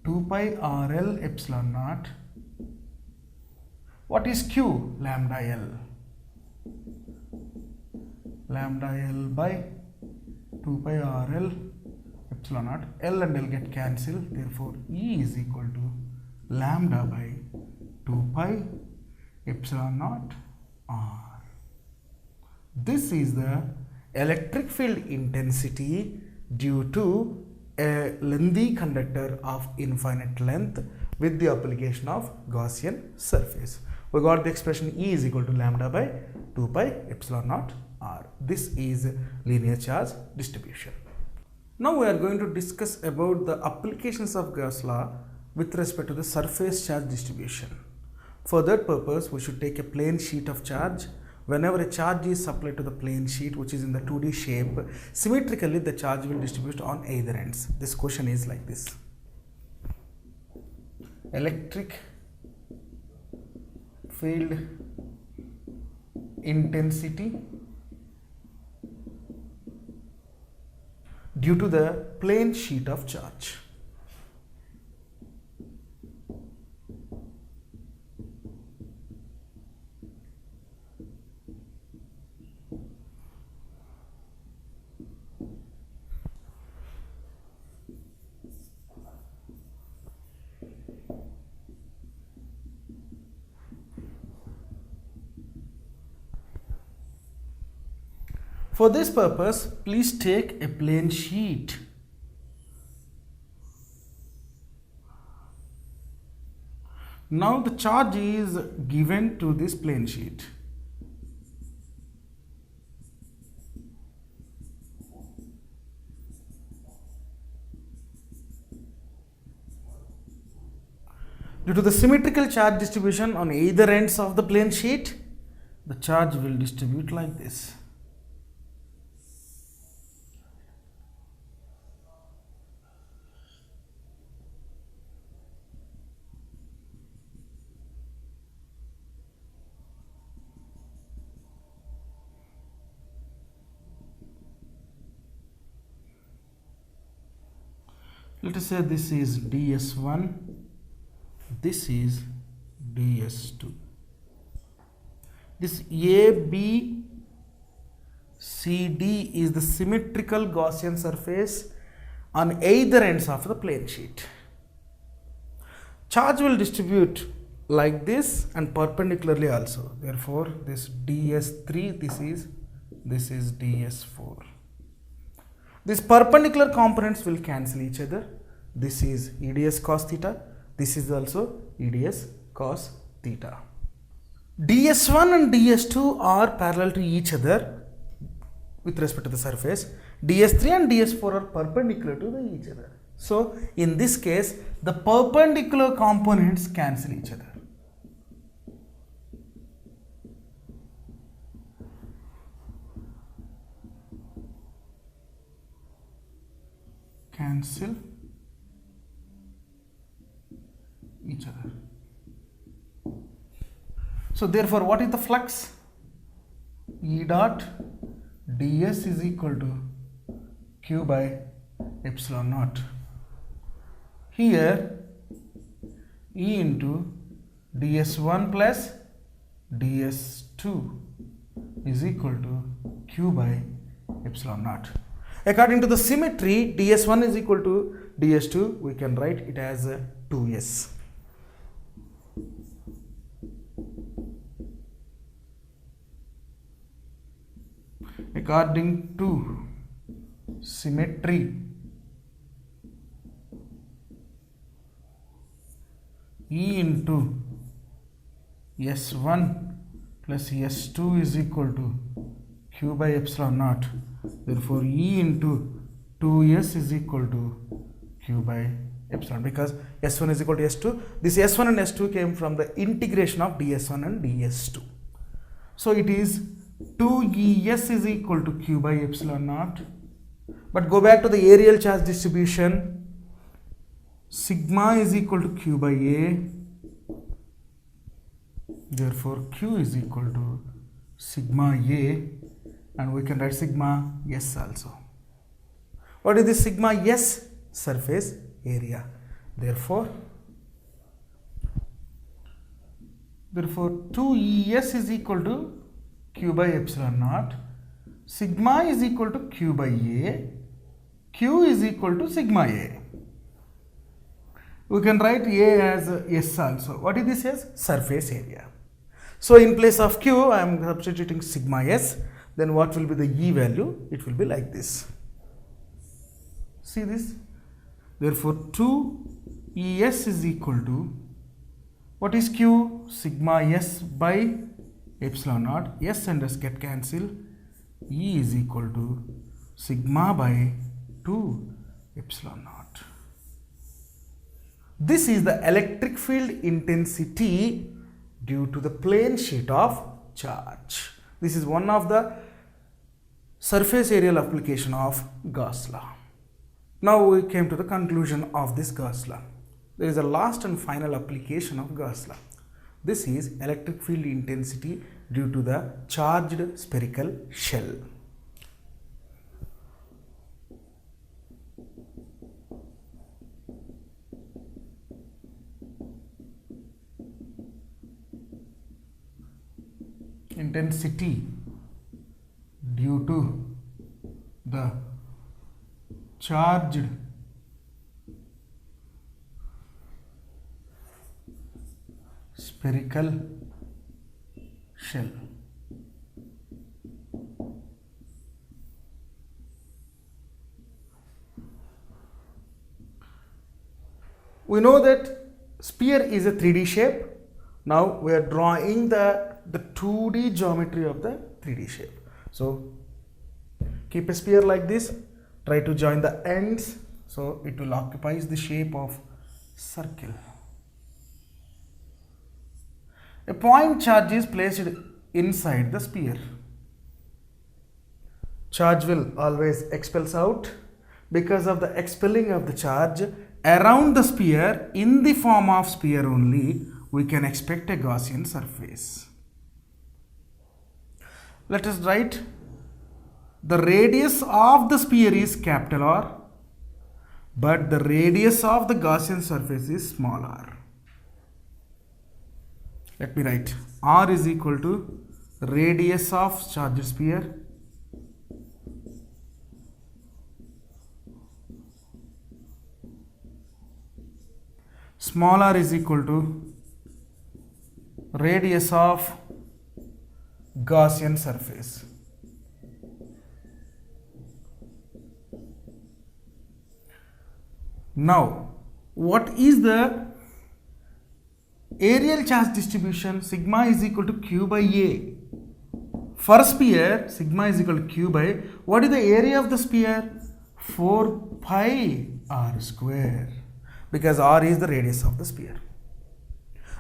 2 pi RL epsilon naught. What is q? Lambda L. Lambda L by 2 pi RL epsilon naught. L and L get cancelled. Therefore, E is equal to lambda by 2 pi epsilon naught R. This is the electric field intensity due to a lengthy conductor of infinite length with the application of Gaussian surface. We got the expression E is equal to lambda by 2 pi epsilon naught R. This is linear charge distribution. Now we are going to discuss about the applications of Gauss law with respect to the surface charge distribution. For that purpose, we should take a plane sheet of charge. Whenever a charge is supplied to the plane sheet, which is in the 2D shape, symmetrically the charge will distribute on either ends. This question is like this. Electric field intensity due to the plane sheet of charge. For this purpose, please take a plane sheet. Now the charge is given to this plane sheet. Due to the symmetrical charge distribution on either ends of the plane sheet, the charge will distribute like this. Let us say this is ds1, this is ds2. This A, B, C, D is the symmetrical Gaussian surface on either ends of the plane sheet. Charge will distribute like this and perpendicularly also. Therefore, this ds3, this is ds4. These perpendicular components will cancel each other. This is EDS cos theta. This is also EDS cos theta. ds1 and ds2 are parallel to each other with respect to the surface. ds3 and ds4 are perpendicular to each other. So, in this case, the perpendicular components cancel each other. Cancel each other. So therefore, what is the flux? E dot ds is equal to q by epsilon naught. Here E into ds1 plus ds2 is equal to q by epsilon naught. According to the symmetry, ds1 is equal to ds2, we can write it as 2s. According to symmetry, E into S1 plus S2 is equal to Q by epsilon naught. Therefore, E into 2S is equal to Q by epsilon, because S1 is equal to S2. This S1 and S2 came from the integration of ds1 and ds2. So, it is 2Es is equal to Q by epsilon naught. But go back to the areal charge distribution. Sigma is equal to Q by A. Therefore, Q is equal to sigma A, and we can write sigma S also. What is this sigma S? Surface area. Therefore 2Es is equal to Q by epsilon naught. Sigma is equal to Q by A. Q is equal to sigma A. We can write A as S also. What is this as? Surface area. So, in place of Q, I am substituting sigma S. Then what will be the E value? It will be like this. See this? Therefore, 2Es is equal to, what is Q? Sigma S by epsilon naught. S and S get cancelled. E is equal to sigma by 2 epsilon naught. This is the electric field intensity due to the plane sheet of charge. This is one of the surface areal application of Gauss law. Now we came to the conclusion of this Gauss law. There is a last and final application of Gauss law. This is electric field intensity due to the charged spherical shell. Intensity due to the charged spherical shell. We know that sphere is a 3D shape. Now we are drawing the 2D geometry of the 3D shape. So keep a sphere like this, try to join the ends, so it will occupy the shape of circle. A point charge is placed inside the sphere. Charge will always expels out. Because of the expelling of the charge around the sphere in the form of sphere only, we can expect a Gaussian surface. Let us write the radius of the sphere is capital R, but the radius of the Gaussian surface is small r. Let me write R is equal to radius of charged sphere small r is equal to radius of Gaussian surface. Now, what is the areal charge distribution? Sigma is equal to Q by A. For sphere, sigma is equal to Q by, what is the area of the sphere? 4 pi r square, because r is the radius of the sphere.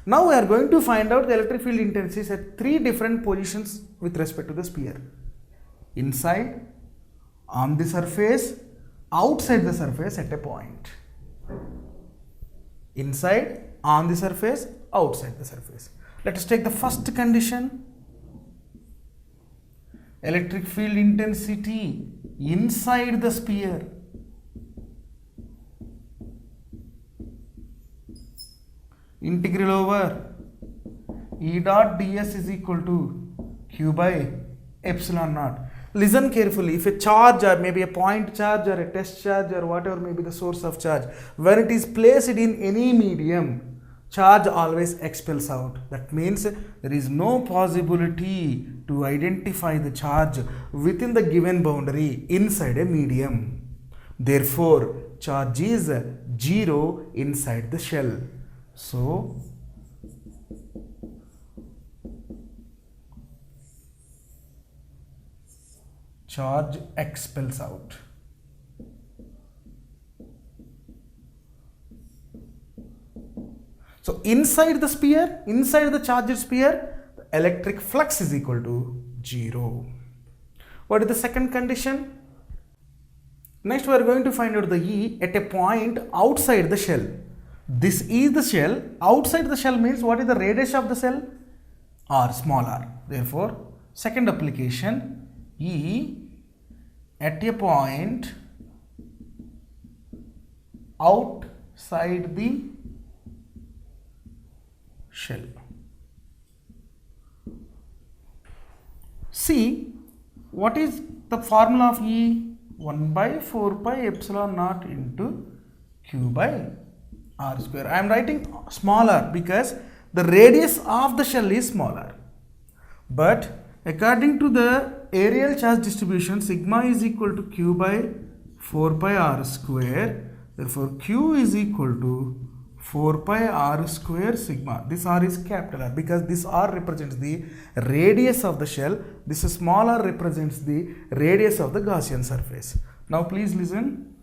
Now we are going to find out the electric field intensities at 3 different positions with respect to the sphere. Inside, on the surface, outside the surface at a point. Inside, on the surface, outside the surface. Let us take the first condition. Electric field intensity inside the sphere. integral over E dot ds is equal to q by epsilon naught. Listen carefully. If a charge or maybe a point charge or a test charge or whatever may be the source of charge, when it is placed in any medium, charge always expels out. That means there is no possibility to identify the charge within the given boundary inside a medium. Therefore, charge is 0 inside the shell. So, charge expels out. So inside the sphere, inside the charged sphere, the electric flux is equal to 0. What is the second condition? Next we are going to find out the E at a point outside the shell. This is the shell. Outside the shell means what is the radius of the shell? R, small r. Therefore, second application, E at a point outside the shell. See, what is the formula of E? 1 by 4 pi epsilon naught into q by r square. I am writing smaller because the radius of the shell is smaller. But according to the areal charge distribution, sigma is equal to q by 4 pi r square. Therefore, q is equal to 4 pi r square sigma. This r is capital R because this r represents the radius of the shell. This small r represents the radius of the Gaussian surface. Now please listen.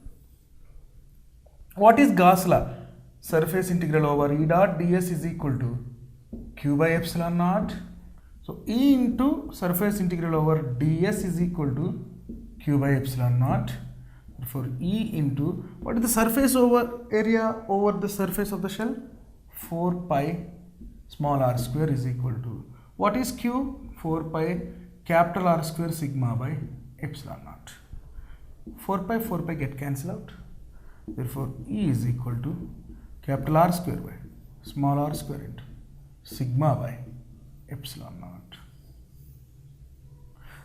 What is Gauss law? Surface integral over E dot ds is equal to q by epsilon naught. So E into surface integral over ds is equal to q by epsilon naught. For E into, what is the surface over area over the surface of the shell? 4 pi small r square is equal to, what is Q? 4 pi capital R square sigma by epsilon naught. 4 pi get cancelled out. Therefore, E is equal to capital R square by small r square into sigma by epsilon naught.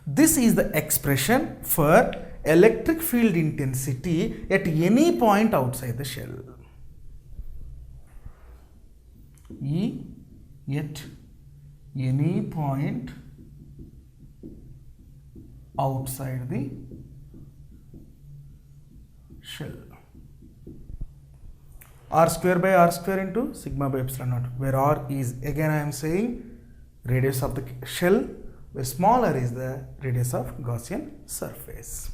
This is the expression for electric field intensity at any point outside the shell. E at any point outside the shell. R square by R square into sigma by epsilon naught, where R is, again I am saying, radius of the shell, where smaller is the radius of Gaussian surface.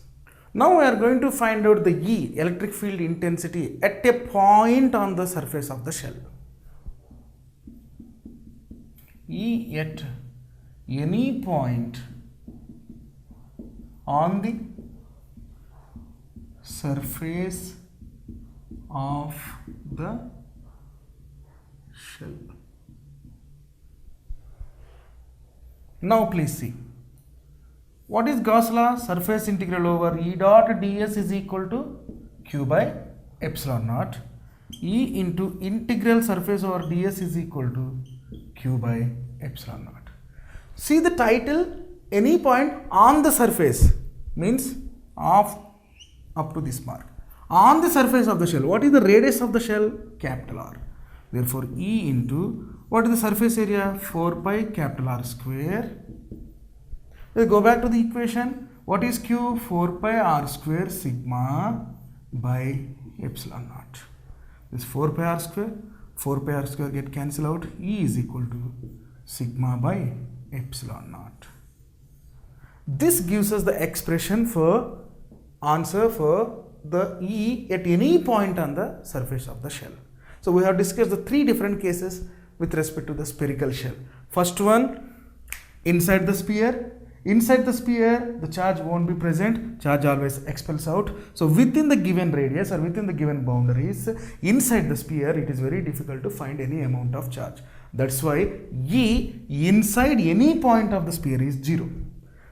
Now we are going to find out the E, electric field intensity, at a point on the surface of the shell. E at any point on the surface of the shell. Now please see. What is Gauss law? Surface integral over E dot ds is equal to q by epsilon naught. E into integral surface over ds is equal to q by epsilon naught. See the title, any point on the surface means of up to this mark. On the surface of the shell, what is the radius of the shell? Capital R. Therefore, E into, what is the surface area? 4 pi capital R square. We'll go back to the equation. What is Q? 4 pi R square sigma by epsilon naught. This 4 pi R square get cancelled out. E is equal to sigma by epsilon naught. This gives us the expression for answer for the E at any point on the surface of the shell. So we have discussed the three different cases with respect to the spherical shell. First one, inside the sphere. Inside the sphere, the charge won't be present, charge always expels out. So within the given radius or within the given boundaries, inside the sphere, it is very difficult to find any amount of charge. That's why E inside any point of the sphere is 0.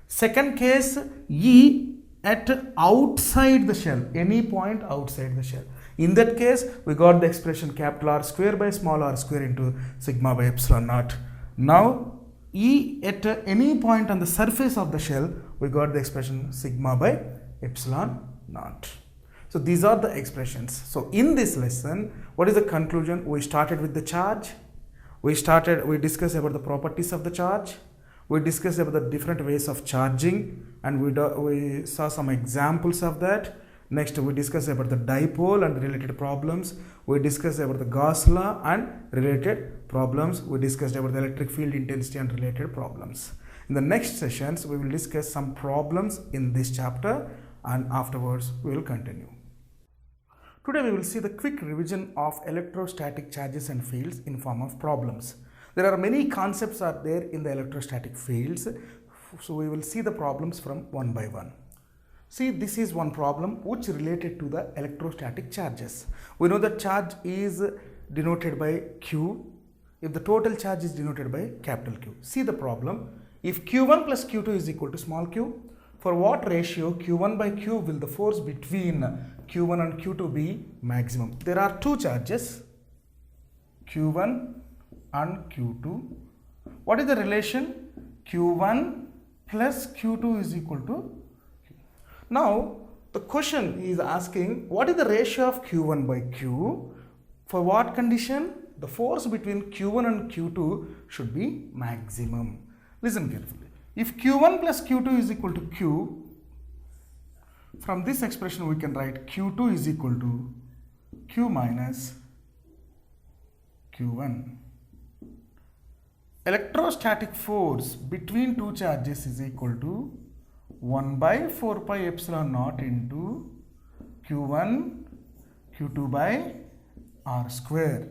Second case, E at outside the shell, any point outside the shell. In that case, we got the expression capital R square by small r square into sigma by epsilon naught. Now, E at any point on the surface of the shell, we got the expression sigma by epsilon naught. So these are the expressions. So in this lesson, what is the conclusion? We started with the charge. We discussed about the properties of the charge. We discussed about the different ways of charging, and we saw some examples of that. Next, we discussed about the dipole and related problems. We discussed about the Gauss law and related problems. We discussed about the electric field intensity and related problems. In the next sessions, we will discuss some problems in this chapter, and afterwards we will continue. Today we will see the quick revision of electrostatic charges and fields in form of problems. There are many concepts are there in the electrostatic fields, so we will see the problems from one by one. See, this is one problem which related to the electrostatic charges. We know that charge is denoted by Q if the total charge is denoted by capital Q. See the problem. If Q1 plus Q2 is equal to small q, for what ratio Q1 by Q will the force between Q1 and Q2 be maximum? There are two charges, Q1 and Q2. What is the relation? Q1 plus Q2 is equal to Q. Now, the question is asking what is the ratio of Q1 by Q? For what condition? The force between Q1 and Q2 should be maximum. Listen carefully. If Q1 plus Q2 is equal to Q, from this expression we can write Q2 is equal to Q minus Q1. Electrostatic force between two charges is equal to 1 by 4 pi epsilon naught into Q1 Q2 by R square.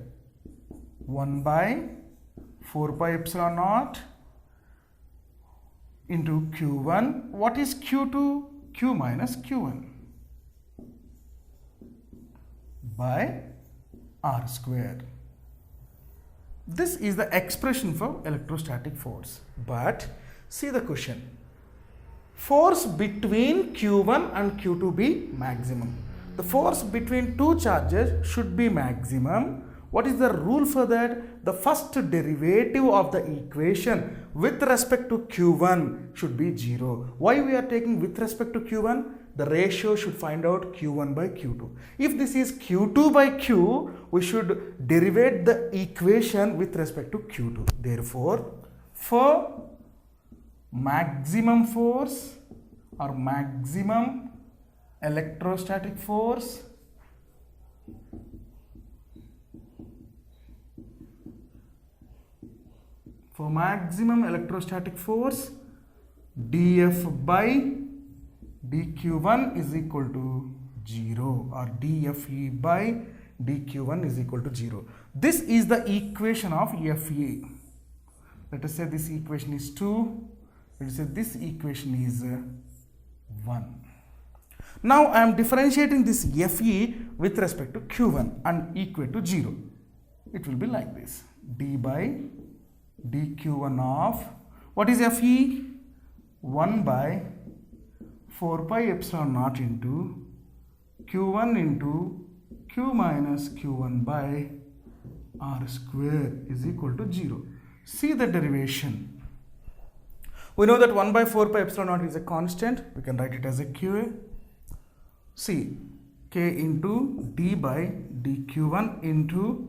1 by 4 pi epsilon naught into Q1. What is Q2? Q minus Q1 by R square. This is the expression for electrostatic force. But see the question. Force between Q1 and Q2 be maximum. The force between two charges should be maximum. What is the rule for that? The first derivative of the equation with respect to Q1 should be 0. Why we are taking with respect to Q1? The ratio should find out Q1 by Q2. If this is Q2 by Q, we should derivate the equation with respect to Q2. Therefore, for maximum force or maximum electrostatic force, for maximum electrostatic force, dF by dQ1 is equal to 0, or dFE by dQ1 is equal to 0. This is the equation of FE. Let us say this equation is 2. Let us say this equation is 1. Now I am differentiating this FE with respect to Q1 and equate to 0. It will be like this. D by dQ1 of, what is FE? 1 by 4 pi epsilon naught into Q1 into Q minus Q1 by R square is equal to 0. See the derivation. We know that 1 by 4 pi epsilon naught is a constant. We can write it as a Qa. See, K into D by dQ1 into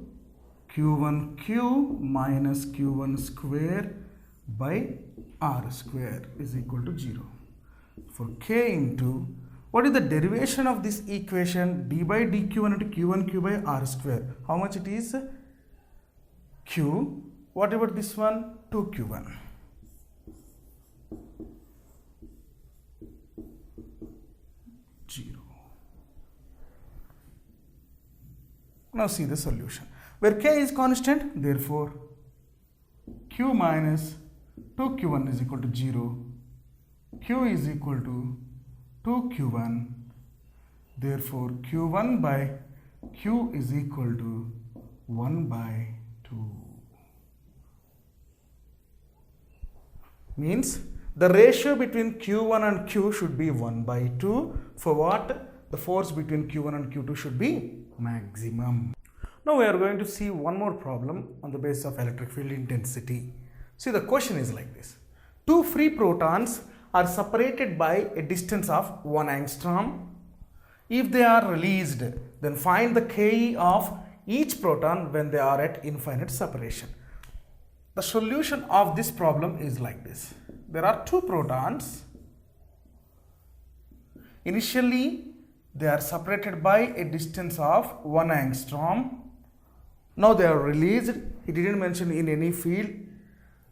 Q1Q minus Q1 square by R square is equal to 0. For K into, what is the derivation of this equation? D by dQ1 into Q1Q by R square. How much it is? Q. What about this one? 2Q1. Now see the solution. Where K is constant, therefore Q minus 2Q1 is equal to 0. Q is equal to 2Q1. Therefore Q1 by Q is equal to 1 by 2. Means the ratio between Q1 and Q should be 1 by 2. For what? The force between Q1 and Q2 should be maximum. Now we are going to see one more problem on the basis of electric field intensity. See, the question is like this. Two free protons are separated by a distance of 1 angstrom. If they are released, then find the Ke of each proton when they are at infinite separation. The solution of this problem is like this. There are two protons. Initially, they are separated by a distance of 1 angstrom. Now they are released. It didn't mention in any field.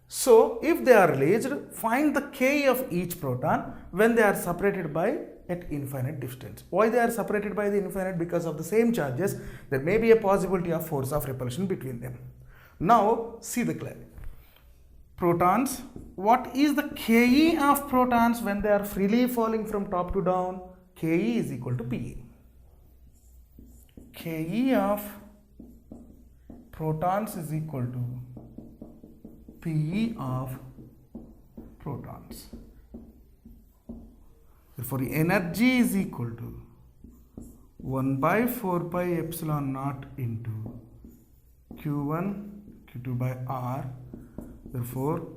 So if they are released, find the Ke of each proton when they are separated by at infinite distance. Why they are separated by the infinite? Because of the same charges, there may be a possibility of force of repulsion between them. Now see the clarity. Protons, what is the Ke of protons when they are freely falling from top to down? Ke is equal to Pa. Ke of protons is equal to Pa of protons. Therefore, energy is equal to 1 by 4 pi epsilon naught into Q1, Q2 by R. Therefore,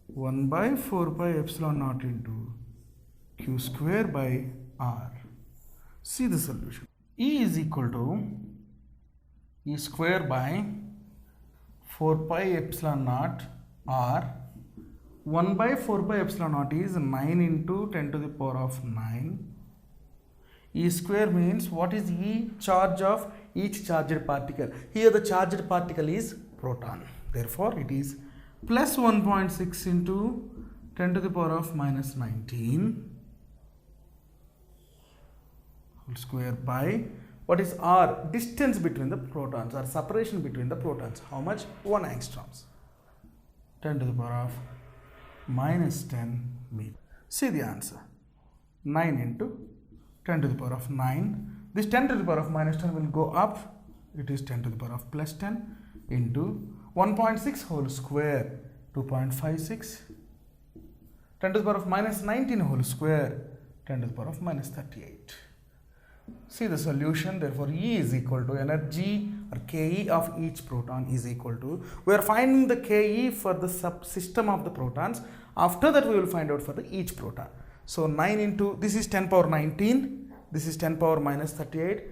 1 by 4 pi epsilon naught into Q square by R. See the solution. E is equal to E square by 4 pi epsilon naught R. 1 by 4 pi epsilon naught is 9 into 10 to the power of 9. E square means what is E? Charge of each charged particle. Here the charged particle is proton. Therefore, it is plus 1.6 into 10 to the power of minus 19 whole square by what is R? Distance between the protons or separation between the protons. How much? 1 angstroms. 10 to the power of minus 10 meter. See the answer. 9 into 10 to the power of 9. This 10 to the power of minus 10 will go up. It is 10 to the power of plus 10 into 1.6 whole square, 2.56. 10 to the power of minus 19 whole square, 10 to the power of minus 38. See the solution. Therefore, E is equal to energy or Ke of each proton is equal to, we are finding the Ke for the subsystem of the protons. After that, we will find out for the each proton. So 9 into, this is 10 power 19, this is 10 power minus 38.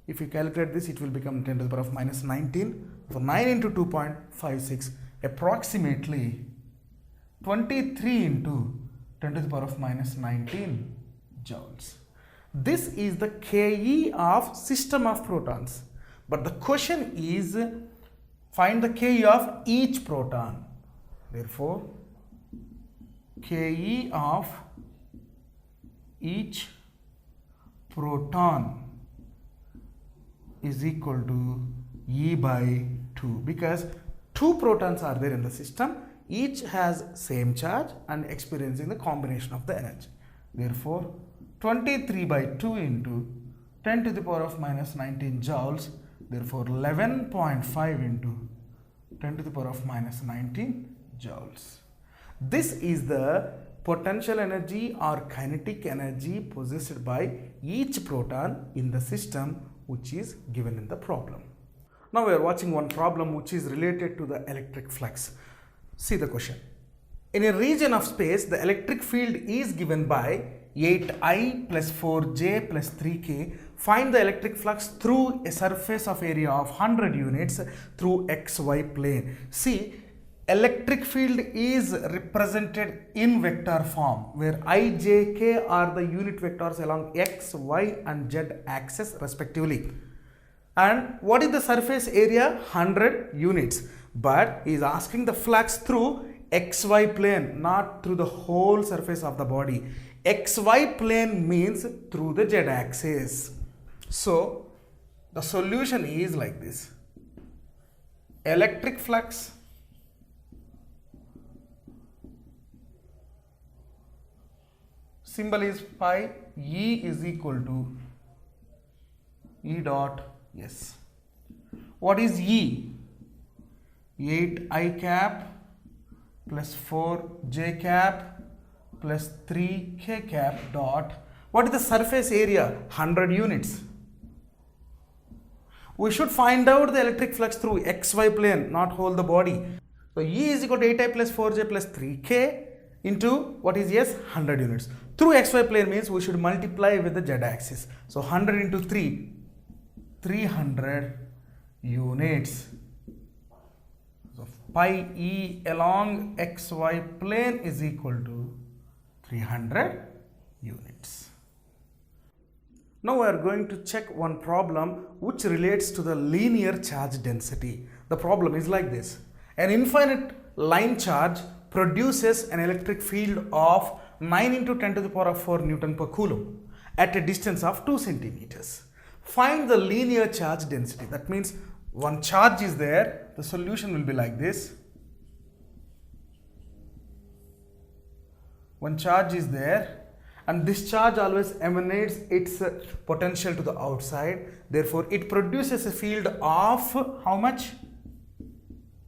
If you calculate this, it will become 10 to the power of minus 19. So 9 into 2.56, approximately 23 into 10 to the power of minus 19 joules. This is the Ke of system of protons. But the question is, find the Ke of each proton. Therefore, Ke of each proton is equal to E by 2, because two protons are there in the system, each has same charge and experiencing the combination of the energy. Therefore, 23 by 2 into 10 to the power of minus 19 joules, therefore 11.5 into 10 to the power of minus 19 joules. This is the potential energy or kinetic energy possessed by each proton in the system, which is given in the problem. Now we are watching one problem which is related to the electric flux. See the question. In a region of space, the electric field is given by 8I plus 4J plus 3K. Find the electric flux through a surface of area of 100 units through XY plane. See, electric field is represented in vector form where I, J, K are the unit vectors along X, Y and Z axis respectively. And what is the surface area? 100 units. But he is asking the flux through XY plane, not through the whole surface of the body. XY plane means through the Z axis. So the solution is like this. Electric flux symbol is pi, E is equal to E dot S. What is E? 8I cap plus 4J cap plus 3K cap dot. What is the surface area? 100 units. We should find out the electric flux through xy plane, not whole the body. So E is equal to 8I plus 4J plus 3K into what is yes 100 units. Through xy plane means we should multiply with the z axis. So 100 into 3, 300 units. So pi E along xy plane is equal to 300 units. Now we are going to check one problem which relates to the linear charge density. The problem is like this. An infinite line charge produces an electric field of 9 into 10 to the power of 4 Newton per Coulomb at a distance of 2 centimeters. Find the linear charge density. That means one charge is there. The solution will be like this. One charge is there. And this charge always emanates its potential to the outside. Therefore, it produces a field of how much?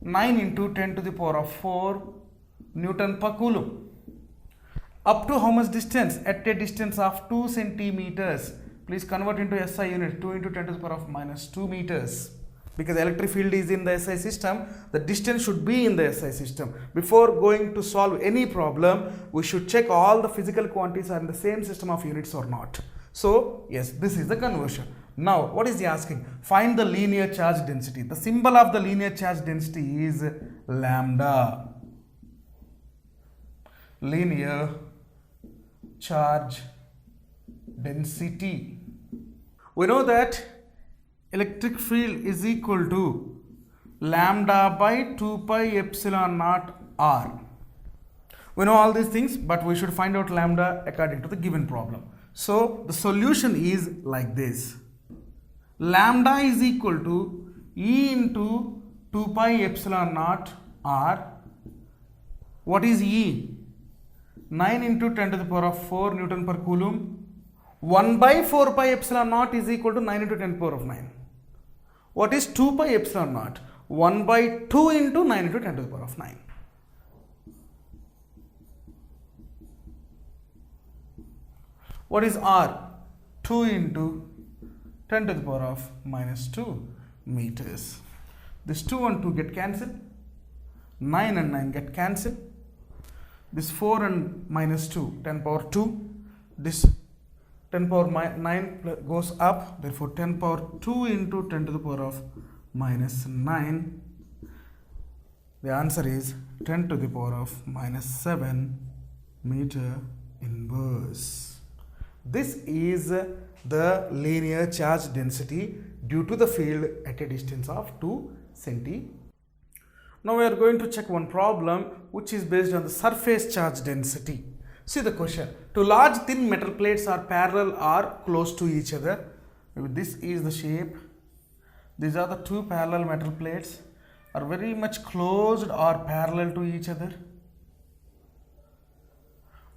9 into 10 to the power of 4 Newton per Coulomb. Up to how much distance? At a distance of 2 centimeters. Please convert into SI unit. 2 into 10 to the power of minus 2 meters. Because electric field is in the SI system, the distance should be in the SI system. Before going to solve any problem, we should check all the physical quantities are in the same system of units or not. So, yes, this is the conversion. Now, what is he asking? Find the linear charge density. The symbol of the linear charge density is lambda. Linear charge density. We know that electric field is equal to lambda by 2 pi epsilon naught r. We know all these things, but we should find out lambda according to the given problem. So the solution is like this. Lambda is equal to E into 2 pi epsilon naught r. What is E? 9 into 10 to the power of 4 Newton per Coulomb. 1 by 4 pi epsilon naught is equal to 9 into 10 to the power of 9. What is 2 pi epsilon naught? 1 by 2 into 9 into 10 to the power of 9. What is R? 2 into 10 to the power of minus 2 meters. This 2 and 2 get cancelled. 9 and 9 get cancelled. This 4 and minus 2, 10 power 2. This 10 power 9 goes up, therefore 10 power 2 into 10 to the power of minus 9. The answer is 10 to the power of minus 7 meter inverse. This is the linear charge density due to the field at a distance of 2 cm. Now we are going to check one problem which is based on the surface charge density. See the question. Two large thin metal plates are parallel or close to each other. This is the shape. These are the two parallel metal plates are very much closed or parallel to each other.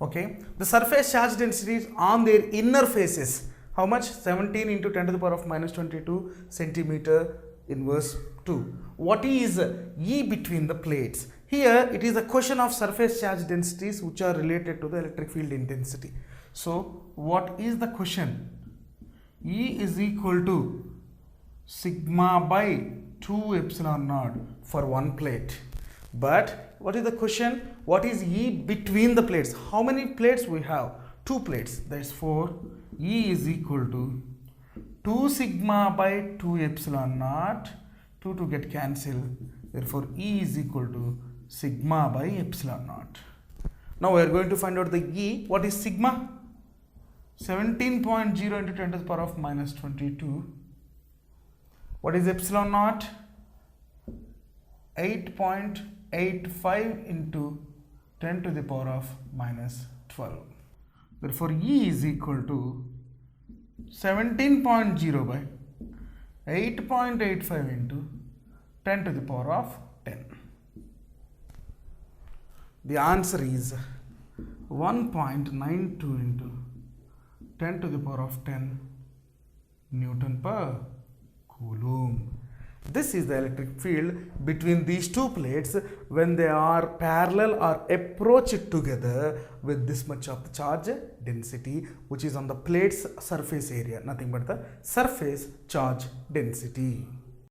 Okay. The surface charge density is on their inner faces. How much? 17 into 10 to the power of minus 22 centimeter inverse 2. What is E between the plates? Here it is a question of surface charge densities which are related to the electric field intensity. So what is the question? E is equal to sigma by 2 epsilon naught for one plate. But what is the question? What is E between the plates? How many plates we have? 2 plates. That's 4. E is equal to 2 sigma by 2 epsilon naught. 2 to get cancelled. Therefore, E is equal to sigma by epsilon naught. Now we are going to find out the E. What is sigma? 17.0 into 10 to the power of minus 22. What is epsilon naught? 8.85 into 10 to the power of minus 12. Therefore, E is equal to 17.0 by 8.85 into 10 to the power of 10. The answer is 1.92 into 10 to the power of 10 Newton per Coulomb. This is the electric field between these two plates when they are parallel or approach together with this much of the charge density, which is on the plate's surface area, nothing but the surface charge density.